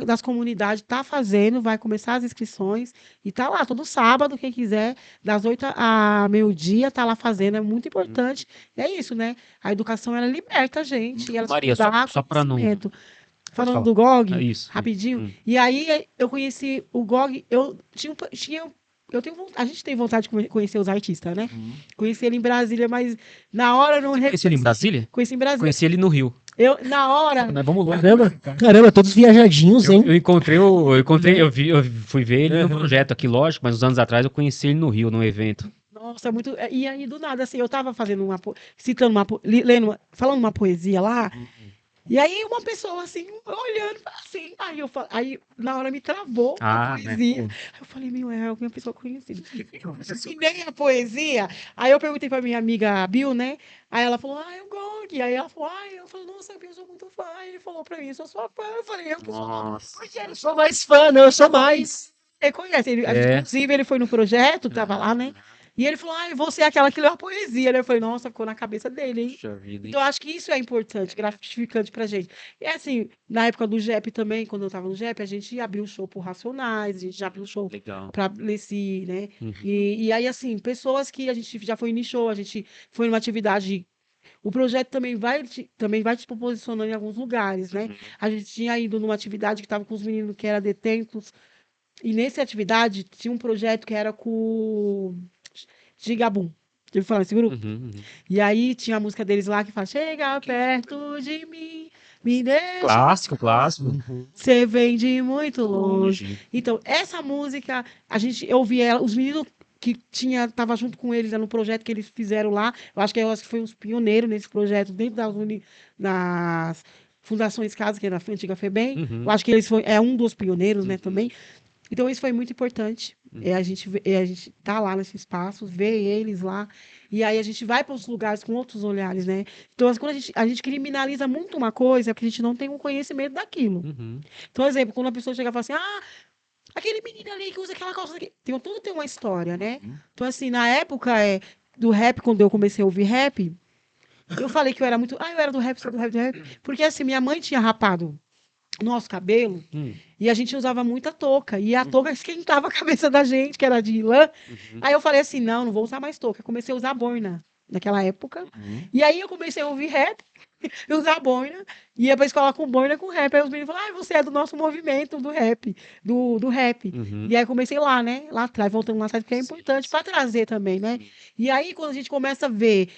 das comunidades, tá fazendo, vai começar as inscrições e tá lá todo sábado, quem quiser, das 8 a meio-dia, tá lá fazendo, é muito importante. E é isso, né? A educação, ela liberta a gente, e ela Maria, só pra não- conhecimento. Falando falar. do GOG, É isso. rapidinho, e aí eu conheci o GOG, eu tenho a gente tem vontade de conhecer os artistas, né? Conheci ele em Brasília, mas na hora eu não Conheci ele em Brasília? Conheci em Brasília. Conheci ele no Rio. Na hora, Mas vamos lá. Caramba, todos viajadinhos, hein? Eu fui ver ele no projeto aqui, lógico, mas uns anos atrás eu conheci ele no Rio, num evento. nossa, muito. E aí, do nada, assim, eu tava fazendo falando uma poesia lá, e aí uma pessoa assim, olhando assim, aí na hora me travou a né? poesia. Aí eu falei, meu, é alguma pessoa conhecida. E nem a poesia. Aí eu perguntei pra minha amiga Bill, né? Aí ela falou, eu gosto. Aí ela falou, eu falei, nossa, Bill, eu sou muito fã. Aí ele falou pra mim, eu sou sua fã. Eu falei, eu sou Nossa. porque ele Sou mais fã, não, eu sou mais. Ele conhece. Inclusive, ele foi no projeto, que tava lá, né? E ele falou, você é aquela que leu a poesia, né? Eu falei, nossa, ficou na cabeça dele, hein? Puxa vida, hein? Então, eu acho que isso é importante, gratificante pra gente. E assim, na época do JEP também, quando eu tava no JEP, a gente abriu show pro Racionais, a gente já abriu show Legal. pra Leci, né? Uhum. E aí, assim, pessoas que a gente já foi em show, a gente foi numa atividade. O projeto também vai te posicionando em alguns lugares, né? A gente tinha ido numa atividade que estava com os meninos que eram detentos. E nessa atividade tinha um projeto que era com o Gigabum. Ele falou esse grupo? Uhum. E aí tinha a música deles lá que fala: Chega perto de mim, me deixa. Clássico. Você vem de muito longe. Então, essa música, eu vi ela, os meninos que tava junto com eles no projeto que eles fizeram lá. Eu acho que foi uns pioneiros nesse projeto, dentro das Fundações Casa, que era a antiga FEBEM. Uhum. Eu acho que eles um dos pioneiros, né, também. Então, isso foi muito importante. A gente tá lá nesse espaço, vê eles lá, e aí a gente vai para os lugares com outros olhares, né? Então, quando a gente criminaliza muito uma coisa, é porque a gente não tem um conhecimento daquilo. Uhum. Então, exemplo, quando a pessoa chega e fala assim, ah, aquele menino ali que usa aquela calça aqui. Tudo tem uma história, né? Então, assim, na época do rap, quando eu comecei a ouvir rap, eu falei que eu era muito. Ah, eu era do rap, sou do rap, do rap. Porque, assim, minha mãe tinha rapado nosso cabelo e a gente usava muita touca. E a touca esquentava a cabeça da gente, que era de lã. Aí eu falei assim: não, não vou usar mais touca. Comecei a usar boina naquela época. E aí eu comecei a ouvir rap. Eu usava boina, ia pra escola com boina com rap. Aí os meninos falaram, você é do nosso movimento do rap, do rap. Uhum. E aí comecei lá, né? Lá atrás, voltando lá atrás, porque é importante para trazer também, né? E aí, quando a gente começa a ver.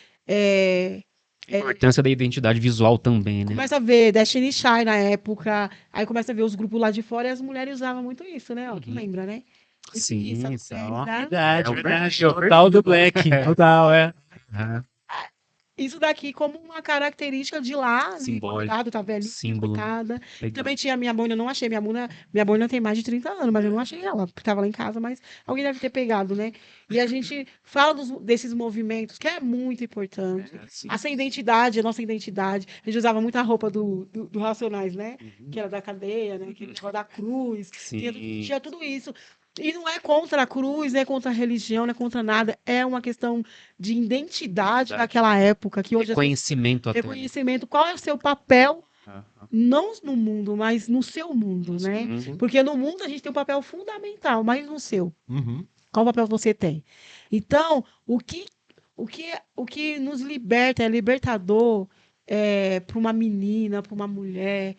A importância da identidade visual também, né? Começa a ver Destiny Child na época, aí começa a ver os grupos lá de fora e as mulheres usavam muito isso, né? Ó, que lembra, né? Sim, Isso, então. Verdade, É verdade. verdade. Total do Black. Total, é. Aham. isso daqui como uma característica de lá, Simbólico. coitado, tá velhinha, Símbolo. coitada. Legal. Também tinha a minha boina, eu não achei. Minha boina tem mais de 30 anos, mas eu não achei ela, porque tava lá em casa, mas alguém deve ter pegado, né? E a gente fala desses movimentos, que é muito importante. Sim. Essa identidade, a nossa identidade. A gente usava muita roupa do Racionais, né? Que era da cadeia, né? Que era da cruz. Sim. Tinha tudo isso. E não é contra a cruz, não é contra a religião, não é contra nada. É uma questão de identidade daquela época. Que hoje Reconhecimento até. reconhecimento. Qual é o seu papel, Aham. não no mundo, mas no seu mundo, né? Sim. Porque no mundo a gente tem um papel fundamental, mas no seu. Uhum. Qual papel você tem? Então, o que nos liberta, é libertador para uma menina, para uma mulher.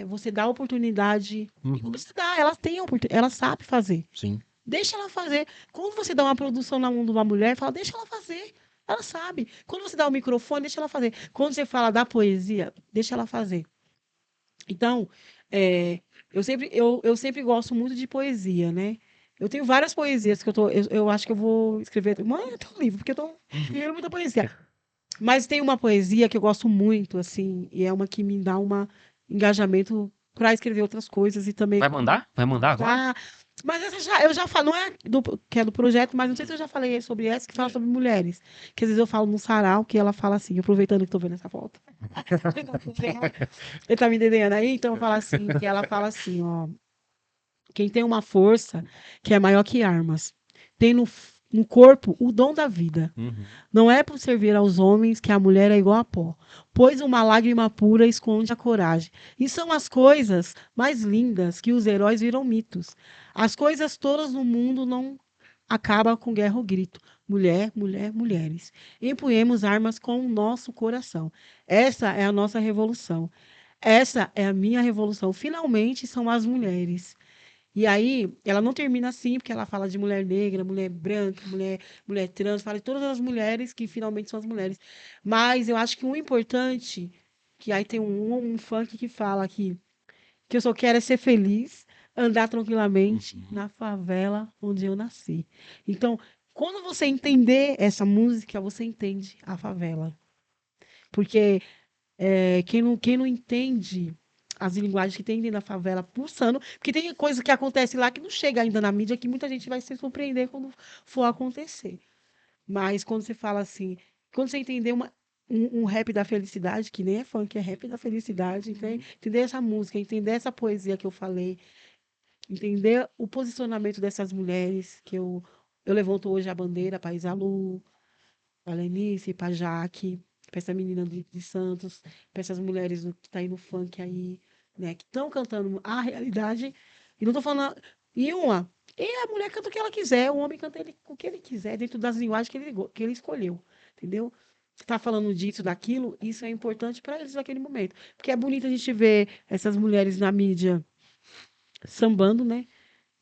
Você dá oportunidade. E você dá, ela tem oportunidade, ela sabe fazer. Sim. Deixa ela fazer. Quando você dá uma produção na mão de uma mulher, fala, deixa ela fazer. Ela sabe. Quando você dá o microfone, deixa ela fazer. Quando você fala da poesia, deixa ela fazer. Então, eu sempre gosto muito de poesia, né? Eu tenho várias poesias que eu acho que eu vou escrever. Mãe, eu tenho um livro, porque eu tô escrevendo muita poesia. Mas tem uma poesia que eu gosto muito, assim, e é uma que me dá um engajamento para escrever outras coisas e também. Vai mandar? Vai mandar agora? Ah, mas eu já falo, não é que é do projeto, mas não sei se eu já falei sobre essa, que fala sobre mulheres. Que às vezes eu falo num sarau, que ela fala assim, aproveitando que tô vendo essa foto. Ele tá me entendendo aí? Então eu falo assim, que ela fala assim, ó. Quem tem uma força que é maior que armas, tem no corpo o dom da vida. Não é por servir aos homens que a mulher é igual a pó, pois uma lágrima pura esconde a coragem. E são as coisas mais lindas que os heróis viram mitos. As coisas todas no mundo não acabam com guerra ou grito. Mulher, mulher, mulheres. Empunhemos armas com o nosso coração. Essa é a nossa revolução. Essa é a minha revolução. Finalmente são as mulheres. E aí, ela não termina assim, porque ela fala de mulher negra, mulher branca, mulher trans, fala de todas as mulheres que finalmente são as mulheres. Mas eu acho que o importante, que aí tem um funk que fala que eu só quero é ser feliz, andar tranquilamente na favela onde eu nasci. Então, quando você entender essa música, você entende a favela. Porque quem não entende as linguagens que tem dentro da favela pulsando, porque tem coisa que acontece lá que não chega ainda na mídia, que muita gente vai se surpreender quando for acontecer. Mas quando você fala assim, quando você entender um rap da felicidade, que nem é funk, é rap da felicidade, entender essa música, entender essa poesia que eu falei, entender o posicionamento dessas mulheres, que eu levanto hoje a bandeira para Isalu, para Lenice, para Jaque, para essa menina de Santos, para essas mulheres que estão aí no funk aí, né, que estão cantando a realidade, e não estou falando. E a mulher canta o que ela quiser, o homem canta o que ele quiser, dentro das linguagens que ele escolheu, entendeu? Está falando disso, daquilo, isso é importante para eles naquele momento. Porque é bonito a gente ver essas mulheres na mídia sambando, né?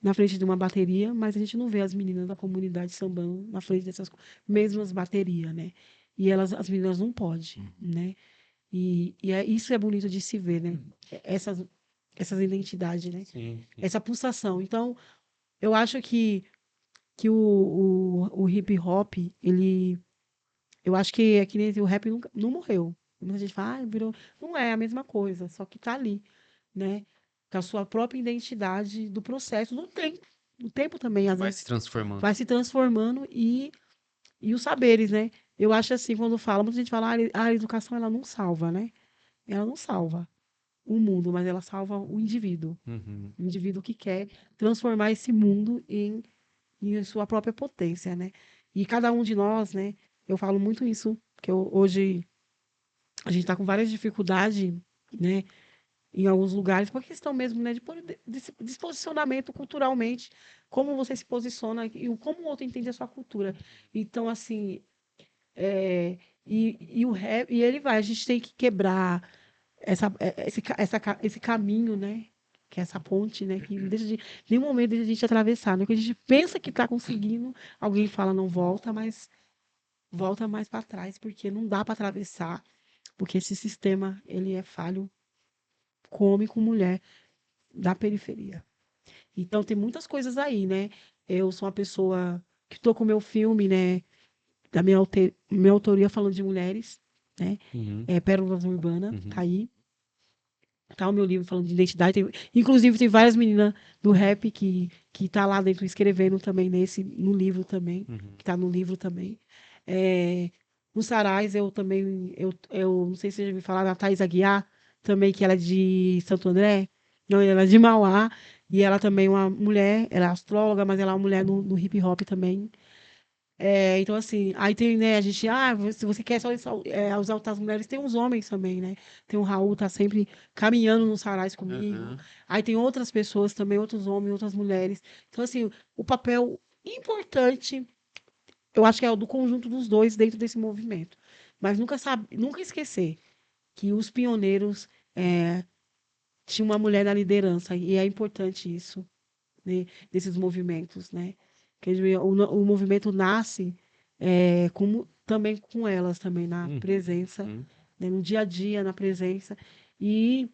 Na frente de uma bateria, mas a gente não vê as meninas da comunidade sambando na frente dessas mesmas baterias, né? E as meninas não podem, né? Isso é bonito de se ver, né? Essas identidades, né? Sim. Essa pulsação. Então, eu acho que o hip hop, eu acho que é que nem o rap nunca, não morreu. Muita gente fala, virou. Não é a mesma coisa, só que tá ali, né? Com a sua própria identidade do processo, do tempo. o tempo também, às Vai vezes, se transformando. vai se transformando e os saberes, né? Eu acho assim, quando fala, muita gente fala, a educação ela não salva, né? Ela não salva o mundo, mas ela salva o indivíduo. Uhum. O indivíduo que quer transformar esse mundo em sua própria potência, né? E cada um de nós, né? Eu falo muito isso, que hoje a gente está com várias dificuldades, né? Em alguns lugares, por questão mesmo, né? De posicionamento culturalmente, como você se posiciona e como o outro entende a sua cultura. Então, assim, o rap, e ele vai, a gente tem que quebrar esse caminho, né? Que é essa ponte, né? Que não deixa de nenhum momento deixa a gente atravessar, né? Que a gente pensa que está conseguindo, alguém fala não volta, mas volta mais para trás, porque não dá para atravessar, porque esse sistema ele é falho com homem e com mulher da periferia. Então tem muitas coisas aí, né? Eu sou uma pessoa que estou com o meu filme, né? Da minha autoria falando de mulheres, né? Uhum. Pérolas Urbanas, Uhum. tá aí. Tá o meu livro falando de identidade. Inclusive, tem várias meninas do rap que tá lá dentro escrevendo também no livro também, Uhum. que tá no livro também. É, no Sarais, eu também, eu não sei se você já ouviu falar da Thais Aguiar, também, que ela é de Santo André, não, ela é de Mauá, e ela também é uma mulher, ela é astróloga, mas ela é uma mulher no hip hop também. Então, assim, aí tem, né, a gente, se você quer só exaltar as mulheres, tem uns homens também, né? Tem o Raul, tá sempre caminhando nos sarais comigo. Uhum. Aí tem outras pessoas também, outros homens, outras mulheres. Então, assim, o papel importante, eu acho que é o do conjunto dos dois dentro desse movimento. Mas nunca esquecer que os pioneiros tinham uma mulher na liderança, e é importante isso, né, desses movimentos, né? Que o movimento nasce também com elas também na Uhum. presença, Uhum. né, no dia a dia, na presença. E,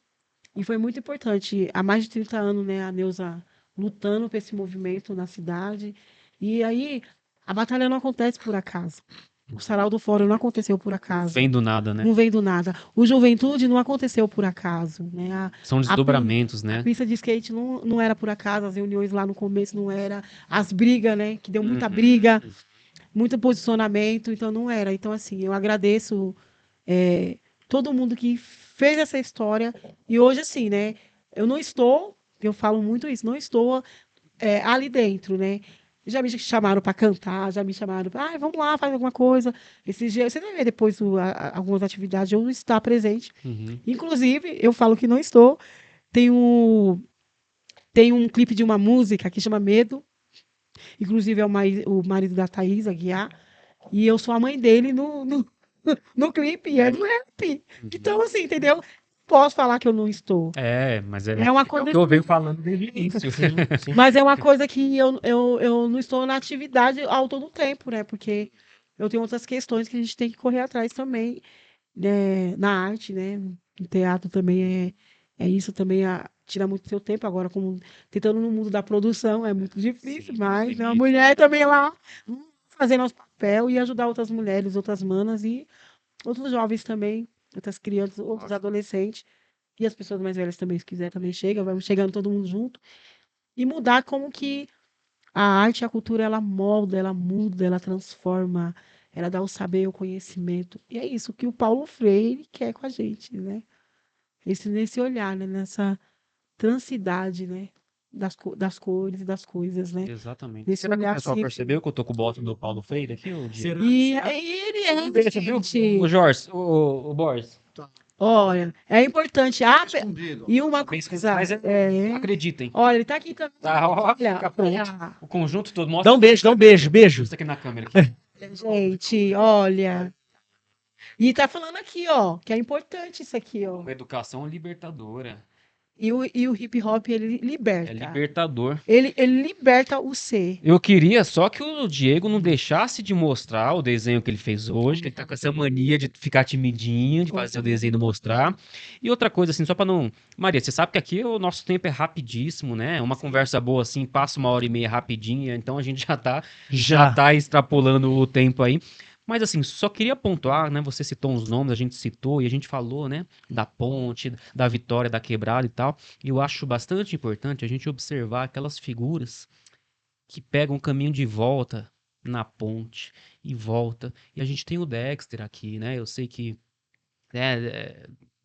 e foi muito importante. Há mais de 30 anos, né, a Neuza lutando por esse movimento na cidade. E aí a batalha não acontece por acaso. O Sarau do Fórum não aconteceu por acaso. Vem do nada, né? Não veio do nada. O Juventude não aconteceu por acaso, né? São A, pi- desdobramentos, a né? pista de skate não era por acaso, as reuniões lá no começo não era, as brigas, né? Que deu muita Uhum. briga, muito posicionamento, então não era. Então, assim, eu agradeço todo mundo que fez essa história. E hoje, assim, né? Eu falo muito isso, não estou ali dentro, né? Já me chamaram para cantar, já me chamaram para, vamos lá, faz alguma coisa. Esses dias, você vai ver depois algumas atividades, eu não estar presente. Uhum. Inclusive, eu falo que não estou. Tem um clipe de uma música que chama Medo. Inclusive, é o marido da Thaís Aguiar. E eu sou a mãe dele no clipe, e é do rap. Então, assim, entendeu? Posso falar que eu não estou. Mas é É uma o coisa que eu venho falando desde o início. Mas é uma coisa que eu não estou na atividade ao todo tempo, né? Porque eu tenho outras questões que a gente tem que correr atrás também, né? Na arte, né? No teatro também é isso também, tira muito seu tempo. Agora, como tentando no mundo da produção, é muito difícil, Sim, mas sim. a mulher também lá fazer nosso papel e ajudar outras mulheres, outras manas e outros jovens também, outras crianças, outros adolescentes. E as pessoas mais velhas também, se quiser, também chega, vamos chegando todo mundo junto e mudar como que a arte e a cultura ela molda, ela muda, ela transforma, ela dá o saber, o conhecimento. E é isso que o Paulo Freire quer com a gente, né? Nesse olhar, né? Nessa transidade, né? Das cores e das coisas, né? Exatamente. Nesse Será que o olhar pessoal sempre. percebeu que eu tô com o botão do Paulo Freire aqui, ô Diego? E ele Ô gente. Jorge, ô Boris, Olha, é importante. Escondido. E uma bem coisa. mas acreditem. Olha, ele tá aqui também. Tá, ó, Olha, fica pronto. olha. O conjunto todo. Dá Mostra um beijo, beijo. isso aqui na câmera. Aqui. Gente, olha. E tá falando aqui, ó, que é importante isso aqui, ó. Uma educação libertadora. E o hip hop, ele É liberta. libertador. Ele liberta o ser. Eu queria só que o Diego não deixasse de mostrar o desenho que ele fez hoje, que ele tá com essa mania de ficar timidinho, de fazer o desenho e não mostrar. E outra coisa, assim, só pra não. Maria, você sabe que aqui o nosso tempo é rapidíssimo, né? Uma conversa boa, assim, passa 1h30 rapidinha, então a gente já tá extrapolando o tempo aí. Mas assim, só queria pontuar, né? Você citou uns nomes, a gente citou e a gente falou, né? Da ponte, da vitória, da quebrada e tal. E eu acho bastante importante a gente observar aquelas figuras que pega um caminho de volta na ponte e volta. E a gente tem o Dexter aqui, né? Eu sei que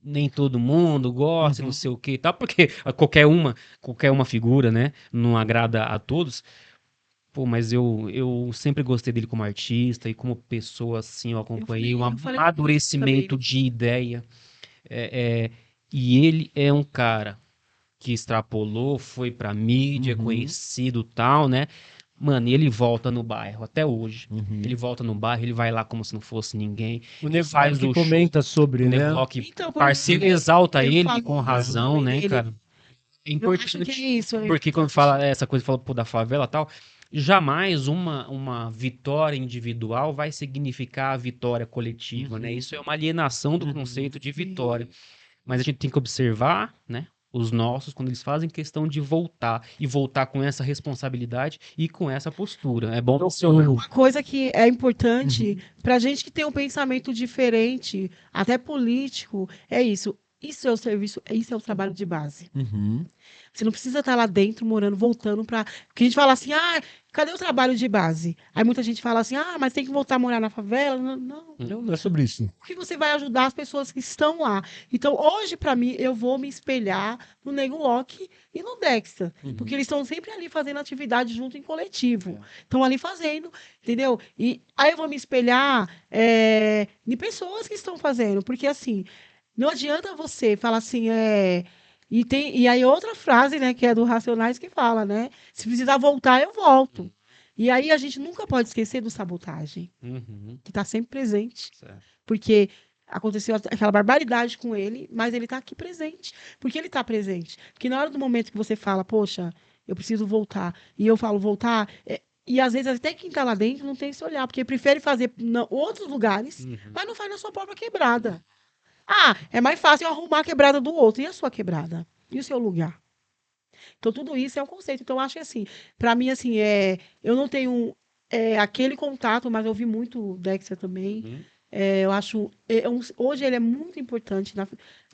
nem todo mundo gosta, não sei o que e tal, porque qualquer uma figura, né? Não agrada a todos. Pô, mas eu sempre gostei dele como artista e como pessoa, assim, eu acompanhei um eu falei amadurecimento de ideia. E ele é um cara que extrapolou, foi pra mídia, conhecido e tal, né? Mano, e ele volta no bairro até hoje. Ele volta no bairro, ele vai lá como se não fosse ninguém. O Nego faz que o show. comenta sobre, O né? Nevlock, Então, parceiro, exalta eu ele falo com isso razão, também né, dele. cara? É Eu acho que é importante, isso. porque quando fala essa coisa, fala pô, da favela e tal, jamais uma vitória individual vai significar a vitória coletiva, né? Isso é uma alienação do conceito de vitória. Mas a gente tem que observar, né, os nossos, quando eles fazem questão de voltar, e voltar com essa responsabilidade e com essa postura. É bom você Uma coisa que é importante pra gente que tem um pensamento diferente, até político, é isso. Isso é o serviço, isso é o trabalho de base. Você não precisa estar lá dentro, morando, voltando para. Porque a gente fala assim, cadê o trabalho de base? Aí muita gente fala assim, mas tem que voltar a morar na favela. Não, não. Não é sobre isso. Porque você vai ajudar as pessoas que estão lá. Então, hoje, para mim, eu vou me espelhar no Nego Lock e no Dexter. Porque eles estão sempre ali fazendo atividade junto em coletivo. Estão ali fazendo, entendeu? E aí eu vou me espelhar em pessoas que estão fazendo. Porque, assim, não adianta você falar assim, E aí outra frase, né, que é do Racionais que fala, né? Se precisar voltar, eu volto. E aí a gente nunca pode esquecer do sabotagem, que está sempre presente. Certo. Porque aconteceu aquela barbaridade com ele, mas ele está aqui presente. Porque ele está presente. Porque na hora do momento que você fala, poxa, eu preciso voltar, e eu falo voltar, e às vezes até quem está lá dentro não tem esse olhar, porque prefere fazer em outros lugares, mas não faz na sua própria quebrada. É mais fácil eu arrumar a quebrada do outro. E a sua quebrada? E o seu lugar? Então, tudo isso é um conceito. Então, eu acho que, assim, para mim, assim, eu não tenho aquele contato, mas eu vi muito o Dexter também. Eu acho... hoje ele é muito importante,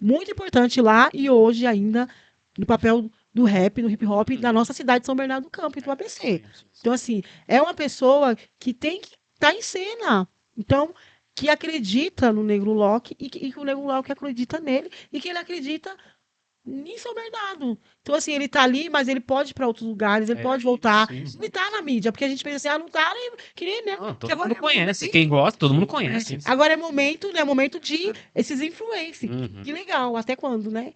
muito importante lá e hoje ainda no papel do rap, do hip hop da nossa cidade de São Bernardo do Campo, do ABC. Então, assim, é uma pessoa que tem que estar em cena. Então, que acredita no Negro Lock e que o Negro Lock acredita nele e que ele acredita em São Bernardo. Então, assim, ele tá ali, mas ele pode ir para outros lugares, ele pode voltar. Ele tá na mídia, porque a gente pensa assim, não tá, que nem, né? Não, Porque todo mundo é conhece. momento- Quem gosta, todo mundo conhece. Agora é momento, né? Momento de esses influencers. Que legal. Até quando, né?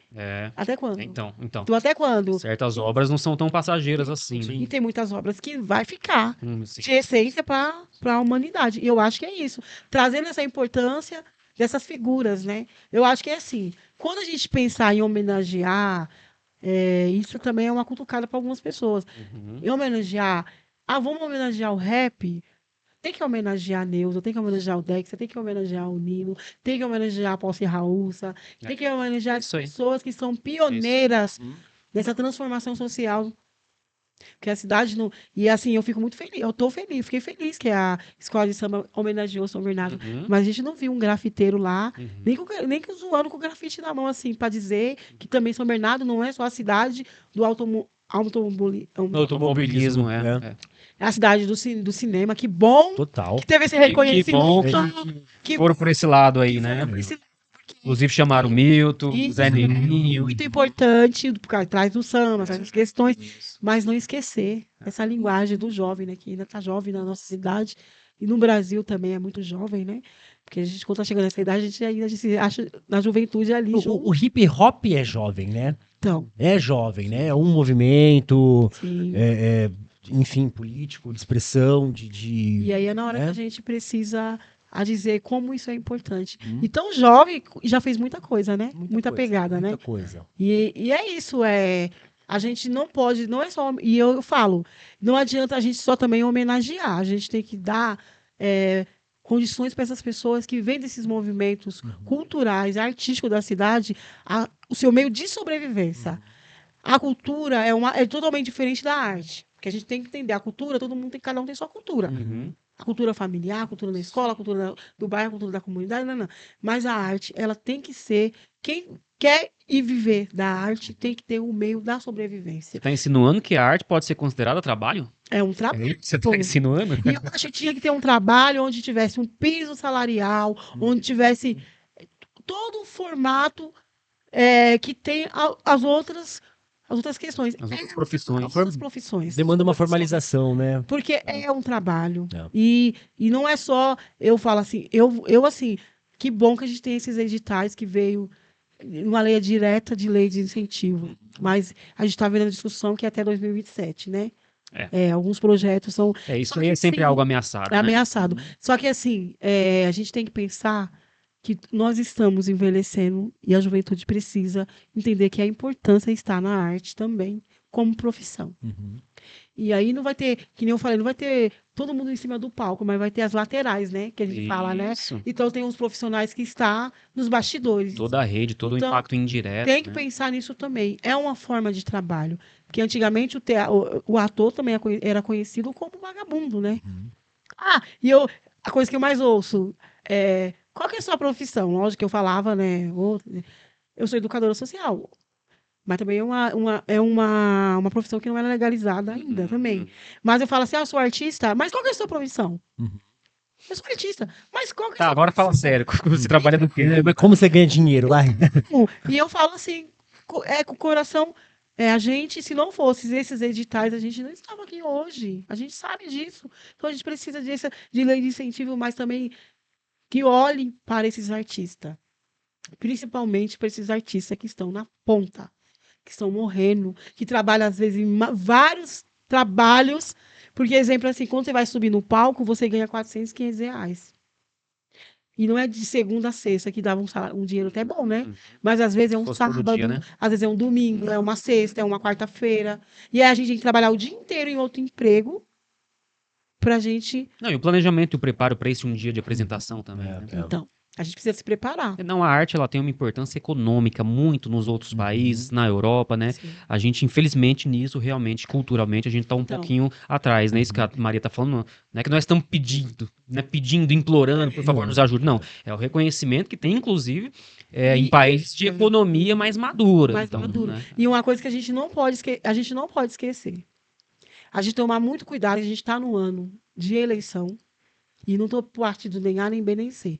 Até quando? Então. Então, até quando? Certas obras não são tão passageiras assim, né? E tem muitas obras que vai ficar Sim. de essência para a humanidade. E eu acho que é isso. Trazendo essa importância dessas figuras, né? Eu acho que é assim. Quando a gente pensar em homenagear, isso também é uma cutucada para algumas pessoas. Em homenagear, vamos homenagear o rap? Tem que homenagear a Neuza, tem que homenagear o Dexter, tem que homenagear o Nino, tem que homenagear a Paulo Raúça, tem que homenagear as Isso aí. pessoas que são pioneiras nessa transformação social. Porque a cidade não. E assim, eu fico muito feliz. Eu tô feliz, fiquei feliz que a escola de samba homenageou São Bernardo. Mas a gente não viu um grafiteiro lá, nem que zoando com grafite na mão, assim, para dizer que também São Bernardo não é só a cidade do Automobilismo, é. é a cidade do cinema. Que bom Total. que teve esse Que reconhecimento. bom Que foram por esse lado aí, né? Inclusive chamaram o Milton, Isso, Zé Neninho. muito importante por trás do samba, essas questões, mas não esquecer essa linguagem do jovem, né, que ainda está jovem na nossa cidade e no Brasil também é muito jovem, né? Porque a gente, quando está chegando nessa idade, a gente ainda se acha na juventude ali. O hip hop é jovem, né? Então, É jovem, né? É um movimento, sim. enfim, político, de expressão, E aí é na hora né? que a gente precisa a dizer como isso é importante. E tão jovem já fez muita coisa, né? Muita coisa, pegada, né? muita coisa. E é isso, a gente não pode, não é só, e eu falo, não adianta a gente só também homenagear, a gente tem que dar condições para essas pessoas que vêm desses movimentos culturais, artísticos da cidade, o seu meio de sobrevivência. A cultura é totalmente diferente da arte, porque a gente tem que entender, a cultura, cada um tem sua cultura. A cultura familiar, a cultura na escola, a cultura do bairro, a cultura da comunidade, não. Mas a arte, ela tem que ser. Quem quer ir viver da arte tem que ter o meio da sobrevivência. Você está insinuando que a arte pode ser considerada trabalho? É um trabalho. Você tá insinuando? E eu acho que tinha que ter um trabalho onde tivesse um piso salarial, onde tivesse todo o formato que tem as outras questões. As outras profissões. As outras profissões. Demanda uma formalização, né? Porque é um trabalho. É. E não é só, eu falo assim, eu assim, que bom que a gente tem esses editais que veio uma lei direta de lei de incentivo. Mas a gente está vendo a discussão que é até 2027, né? Alguns projetos são Isso aí é sempre algo ameaçado. Né? ameaçado. Só que assim, a gente tem que pensar que nós estamos envelhecendo e a juventude precisa entender que a importância está na arte também, como profissão. E aí não vai ter, que nem eu falei, não vai ter todo mundo em cima do palco, mas vai ter as laterais, né? Que a gente fala, né? Isso. Então tem uns profissionais que estão nos bastidores. Toda a rede, todo o Então, impacto indireto. Tem que né? pensar nisso também. É uma forma de trabalho. Porque antigamente o ator também era conhecido como vagabundo, né? E a coisa que eu mais ouço é: qual que é a sua profissão? Lógico que eu falava, né? Eu sou educadora social. Mas também é uma profissão que não era legalizada ainda também. Mas eu falo assim: eu sou artista, mas qual que é a sua profissão? Eu sou artista, mas qual que é a Tá, sua agora fala sério. Você trabalha do quê? Mas como você ganha dinheiro lá? profissão? E eu falo assim, com o coração. A gente, se não fossem esses editais, a gente não estava aqui hoje. A gente sabe disso. Então a gente precisa de lei de incentivo, mas também que olhem para esses artistas. Principalmente para esses artistas que estão na ponta, que estão morrendo, que trabalham, às vezes, em vários trabalhos. Porque, exemplo assim, quando você vai subir no palco, você ganha 400, 500 reais. E não é de segunda a sexta, que dava um dinheiro até bom, né? Mas às vezes é um Fosse todo sábado, dia, né? às vezes é um domingo, é uma sexta, é uma quarta-feira. E aí a gente tem que trabalhar o dia inteiro em outro emprego pra gente. Não, e o planejamento e o preparo para esse um dia de apresentação também. né? Então, a gente precisa se preparar. Não, a arte ela tem uma importância econômica muito nos outros países, na Europa, né? Sim. A gente, infelizmente, nisso, realmente, culturalmente, a gente tá um Então. pouquinho atrás, né? Isso que a Maria tá falando, não é que nós estamos pedindo, né? Pedindo, implorando, por favor, nos ajude. Não, é o reconhecimento que tem, inclusive, em países de economia mais madura. Mais então, maduro. né? E uma coisa que a gente não pode esquecer. A gente tomar muito cuidado, a gente está no ano de eleição. E não estou partido nem A, nem B, nem C.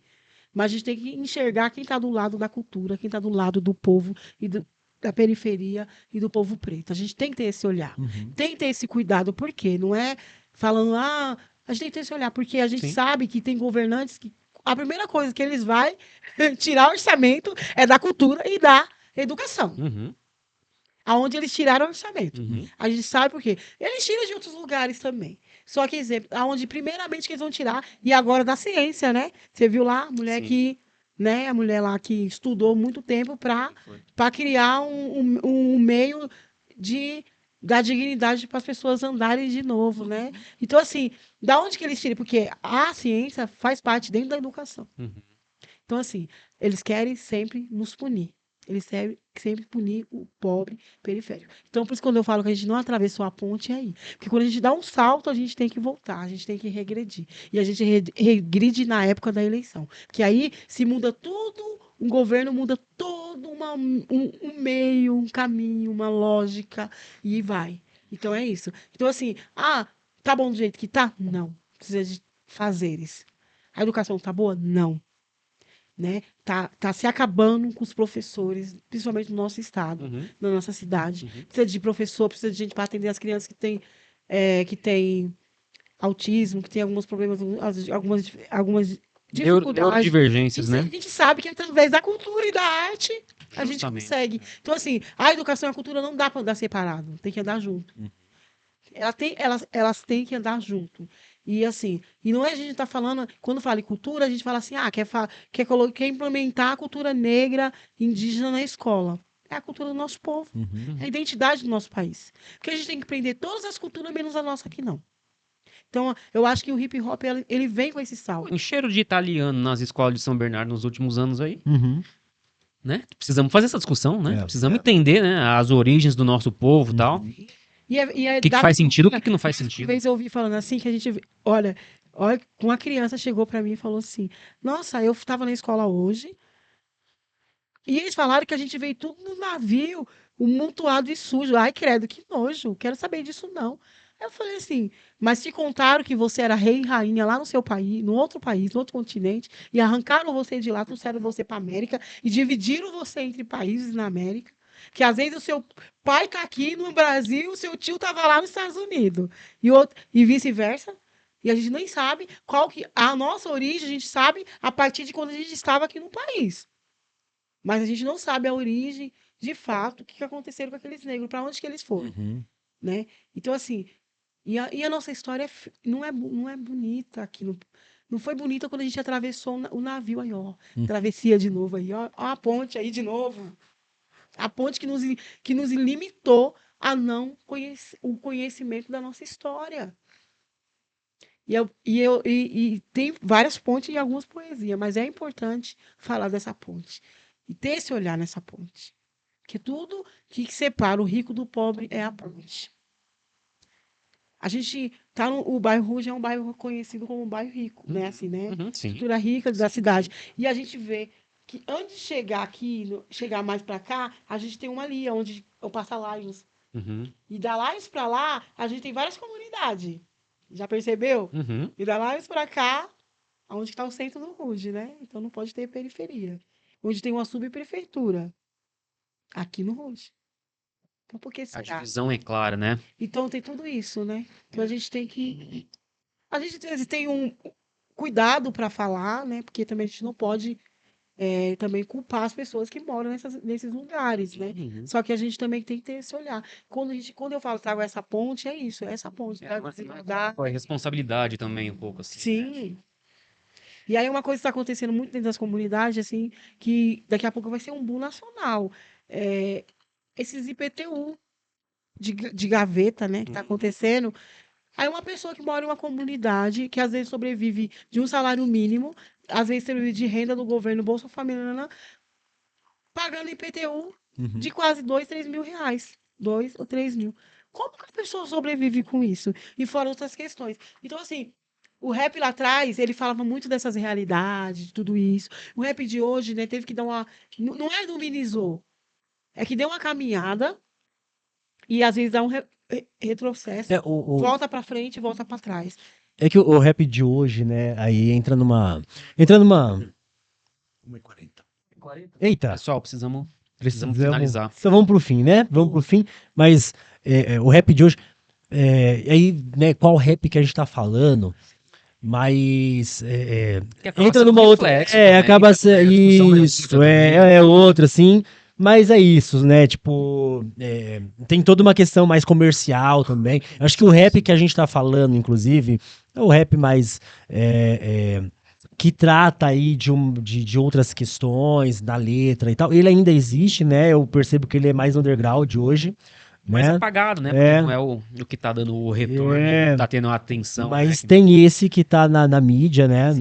Mas a gente tem que enxergar quem está do lado da cultura, quem está do lado do povo e da periferia e do povo preto. A gente tem que ter esse olhar. Tem que ter esse cuidado. Por quê? Não é falando, a gente tem que ter esse olhar, porque a gente Sim. sabe que tem governantes que a primeira coisa que eles vão tirar orçamento é da cultura e da educação. Uhum, Aonde eles tiraram orçamento. uhum. A gente sabe por quê. Eles tiram de outros lugares também. Só que, exemplo, aonde primeiramente que eles vão tirar, e agora da ciência, né? Você viu lá, a mulher Sim. que, né, a mulher lá que estudou muito tempo para Foi. criar um meio da dignidade para as pessoas andarem de novo, né? Então, assim, da onde que eles tiram? Porque a ciência faz parte dentro da educação. Uhum. Então, assim, eles querem sempre nos punir. Eles querem sempre punir o pobre periférico. Então, por isso, quando eu falo que a gente não atravessou a ponte, é aí. Porque quando a gente dá um salto, a gente tem que voltar, a gente tem que regredir. E a gente regride na época da eleição. Porque aí se muda tudo, um governo muda todo um meio, um caminho, uma lógica, e vai. Então, é isso. Então, assim, tá bom do jeito que tá? Não. Precisa de fazeres. A educação tá boa? Não. Né? Tá se acabando com os professores, principalmente no nosso estado, Uhum. na nossa cidade. Uhum. Precisa de professor, precisa de gente para atender as crianças que têm autismo, que têm alguns problemas, algumas dificuldades. Neurodivergências, E né? a gente sabe que através da cultura e da arte a gente Justamente. consegue. Então, assim, a educação e a cultura não dá para andar separado, tem que andar junto. Elas têm que andar junto. E assim, e não é a gente tá falando, quando fala em cultura, a gente fala assim, quer implementar a cultura negra, indígena na escola. É a cultura do nosso povo, é a identidade do nosso país. Porque a gente tem que aprender todas as culturas, menos a nossa aqui não. Então, eu acho que o hip hop, ele vem com esse salto. Um cheiro de italiano nas escolas de São Bernardo nos últimos anos aí, Uhum. né? Precisamos fazer essa discussão, né? É, Precisamos entender, né? As origens do nosso povo e tal. O que faz sentido, o que não faz Uma sentido. vez eu ouvi falando assim, que a gente, olha, uma criança chegou para mim e falou assim, nossa, eu estava na escola hoje, e eles falaram que a gente veio tudo no navio, amontoado e sujo. Ai, credo, que nojo, quero saber disso não. Aí eu falei assim, mas te contaram que você era rei e rainha lá no seu país, no outro país, no outro continente, e arrancaram você de lá, trouxeram você para América e dividiram você entre países na América. Que às vezes o seu pai tá aqui no Brasil, o seu tio tava lá nos Estados Unidos. E vice-versa. E a gente nem sabe qual que. A nossa origem, a gente sabe a partir de quando a gente estava aqui no país. Mas a gente não sabe a origem, de fato, o que aconteceu com aqueles negros, para onde que eles foram, Uhum. né? Então, assim, e a nossa história não é bonita aqui. Não foi bonita quando a gente atravessou o navio aí, ó. Travessia de novo aí, ó. Ó a ponte aí de novo. A ponte que nos limitou a não conhecer o conhecimento da nossa história. E tem várias pontes e algumas poesias, mas é importante falar dessa ponte. E ter esse olhar nessa ponte. Que tudo que separa o rico do pobre é a ponte. A gente tá o bairro Ruge é um bairro conhecido como um bairro rico, né? Assim, né? Sim. Estrutura rica da cidade. E a gente vê que antes de chegar aqui, chegar mais para cá, a gente tem uma ali, onde eu passo a Laios. Uhum. E da Laios para lá, a gente tem várias comunidades. Já percebeu? Uhum. E da Laios para cá, onde está o centro do Ruge, né? Então não pode ter periferia. Onde tem uma subprefeitura. Aqui no Ruge. Então por que A será? divisão é clara, né? Então tem tudo isso, né? Então a gente tem que. A gente tem um cuidado para falar, né? Porque também a gente não pode também culpar as pessoas que moram nesses lugares, né? Uhum. Só que a gente também tem que ter esse olhar. Quando eu falo trago essa ponte, é isso, é essa ponte. Trago desigualdade. É responsabilidade também, um pouco assim. Sim. E aí uma coisa que está acontecendo muito dentro das comunidades, assim, que daqui a pouco vai ser um boom nacional. Esses IPTU de gaveta, né, que está acontecendo. Aí uma pessoa que mora em uma comunidade, que às vezes sobrevive de um salário mínimo, às vezes sobrevive de renda do governo, Bolsa Família, pagando IPTU Uhum. de quase 2, 3 mil reais. 2 ou 3 mil. Como que a pessoa sobrevive com isso? E fora outras questões. Então, assim, o rap lá atrás, ele falava muito dessas realidades, de tudo isso. O rap de hoje, né, teve que dar uma. Não é minimizou, é que deu uma caminhada e às vezes dá um retrocesso. É, o, Volta para frente e volta para trás. é que o rap de hoje, né, aí entra numa. Entra numa. 1h40. Eita! Pessoal, precisamos finalizar. Então vamos pro fim, né? Vamos pro fim. Mas o rap de hoje. Aí, né, qual rap que a gente tá falando? Mas Que acaba entra sendo numa um outra. reflexo também, Acaba da sendo. discussão da Isso, música também. é outra, assim. Mas é isso, né? Tipo, tem toda uma questão mais comercial também. Eu acho que o rap que a gente tá falando, inclusive, é o rap mais. Que trata aí de outras questões da letra e tal. Ele ainda existe, né? Eu percebo que ele é mais underground hoje, Mais né? apagado, né? É. Porque não é o que tá dando o retorno, É. tá tendo a atenção. Mas né? tem esse que tá na mídia, né? Sim.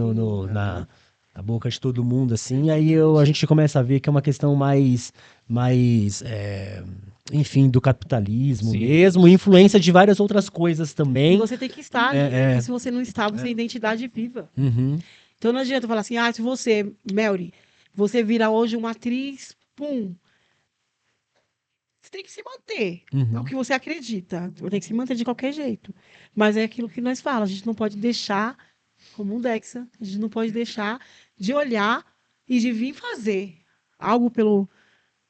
Na boca de todo mundo, assim. Aí a gente começa a ver que é uma questão mais enfim, do capitalismo Sim. mesmo, e influência de várias outras coisas E também. você tem que estar ali, né? Porque se você não está, você é identidade viva. Uhum. Então não adianta falar assim, se você, Melry, você vira hoje uma atriz, pum. Você tem que se manter. Uhum. É o que você acredita. Você tem que se manter de qualquer jeito. Mas é aquilo que nós falamos, a gente não pode deixar, como um Dexa, a gente não pode deixar de olhar e de vir fazer algo pelo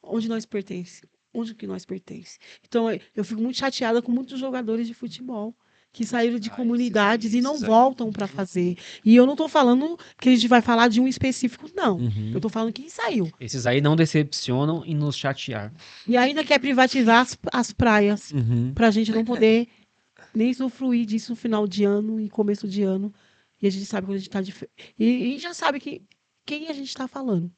onde nós pertencemos. Onde que nós pertencemos. Então, eu fico muito chateada com muitos jogadores de futebol que saíram de comunidades e não voltam para fazer. E eu não estou falando que a gente vai falar de um específico, não. Uhum. Eu estou falando quem saiu. Esses aí não decepcionam e nos chatear. E ainda quer privatizar as praias Uhum. para a gente não poder nem usufruir disso no final de ano e começo de ano. E a gente sabe quando a gente está e já sabe quem a gente está falando.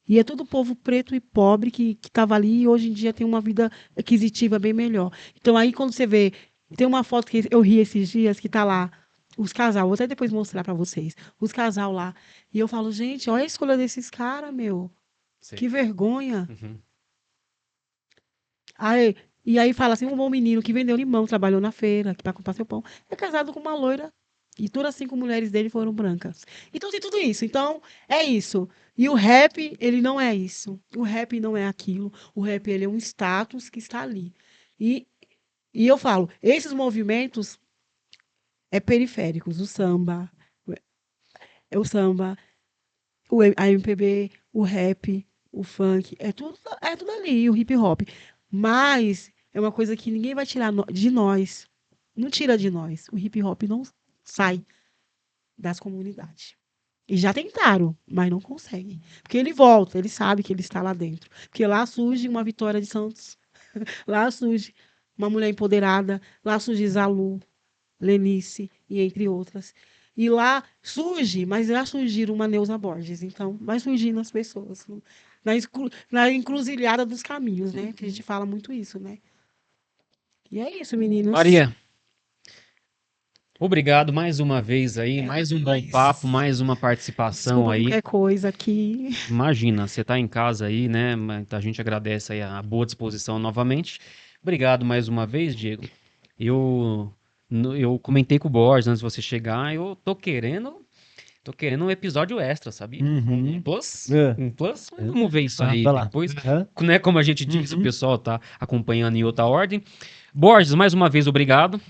E é todo povo preto e pobre que estava ali e hoje em dia tem uma vida aquisitiva bem melhor. Então aí quando você vê, tem uma foto que eu ri esses dias que tá lá os casal, vou até depois mostrar para vocês, os casal lá. E eu falo, gente, olha a escolha desses caras, meu. Sei. Que vergonha. Uhum. E aí fala assim, um bom menino que vendeu limão, trabalhou na feira, para comprar seu pão, é casado com uma loira. E todas as 5 mulheres dele foram brancas. Então tem tudo isso. Então, é isso. E o rap, ele não é isso. O rap não é aquilo. O rap, ele é um status que está ali. E E eu falo, esses movimentos periféricos, o samba, a MPB, o rap, o funk, é tudo ali, o hip hop. Mas é uma coisa que ninguém vai tirar de nós. Não tira de nós. O hip hop não sai das comunidades. E já tentaram, mas não conseguem. Porque ele volta, ele sabe que ele está lá dentro. Porque lá surge uma Vitória de Santos, lá surge uma mulher empoderada, lá surge Zalu, Lenice, e entre outras. E lá surge, mas já surgiram uma Neuza Borges. Então, vai surgindo as pessoas. Na encruzilhada dos caminhos, né? Que a gente fala muito isso, né? E é isso, meninos. Maria, obrigado mais uma vez aí, mais um bom papo, mais uma participação Desculpa aí. qualquer coisa aqui. Imagina, você tá em casa aí, né? A gente agradece aí a boa disposição novamente. Obrigado mais uma vez, Diego. Eu comentei com o Borges antes de você chegar, eu tô querendo um episódio extra, sabia? Uhum. Um plus, É. mas vamos ver isso aí Vai lá. depois. Aham. Né, como a gente disse, o pessoal tá acompanhando em outra ordem. Borges, mais uma vez, obrigado.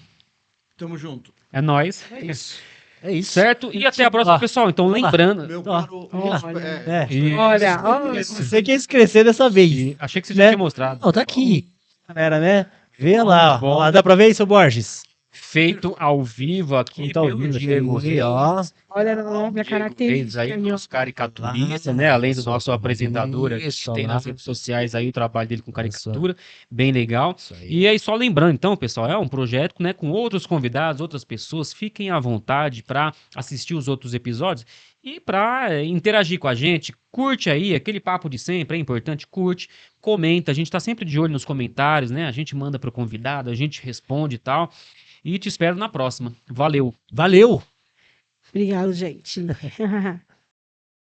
Tamo junto. É nóis. É isso. É isso. Certo? E até a próxima, Ó, pessoal. Então, vamos lá. lembrando. Meu Ó, caro. olha. É. Olha, Você quis crescer dessa vez. Achei que você já Né? tinha mostrado. Não, tá aqui. Galera, né? Vê lá. Bom. Ó lá. Dá pra ver isso, Borges? Feito ao vivo aqui Tá pelo ouvindo Diego aqui, Reis. ó. olha a minha Diego Reis característica. aí, Aí, ó. nosso caricaturista, né? Além do nosso apresentador, aqui, Isso, tem lá. nas redes sociais aí o trabalho dele com caricatura, bem legal. Isso aí. E aí, só lembrando, então, pessoal, é um projeto, né, com outros convidados, outras pessoas. Fiquem à vontade para assistir os outros episódios e para interagir com a gente. Curte aí, aquele papo de sempre, é importante, curte, comenta. A gente tá sempre de olho nos comentários, né? A gente manda pro convidado, a gente responde e tal. E te espero na próxima. Valeu! Valeu! Obrigado, gente.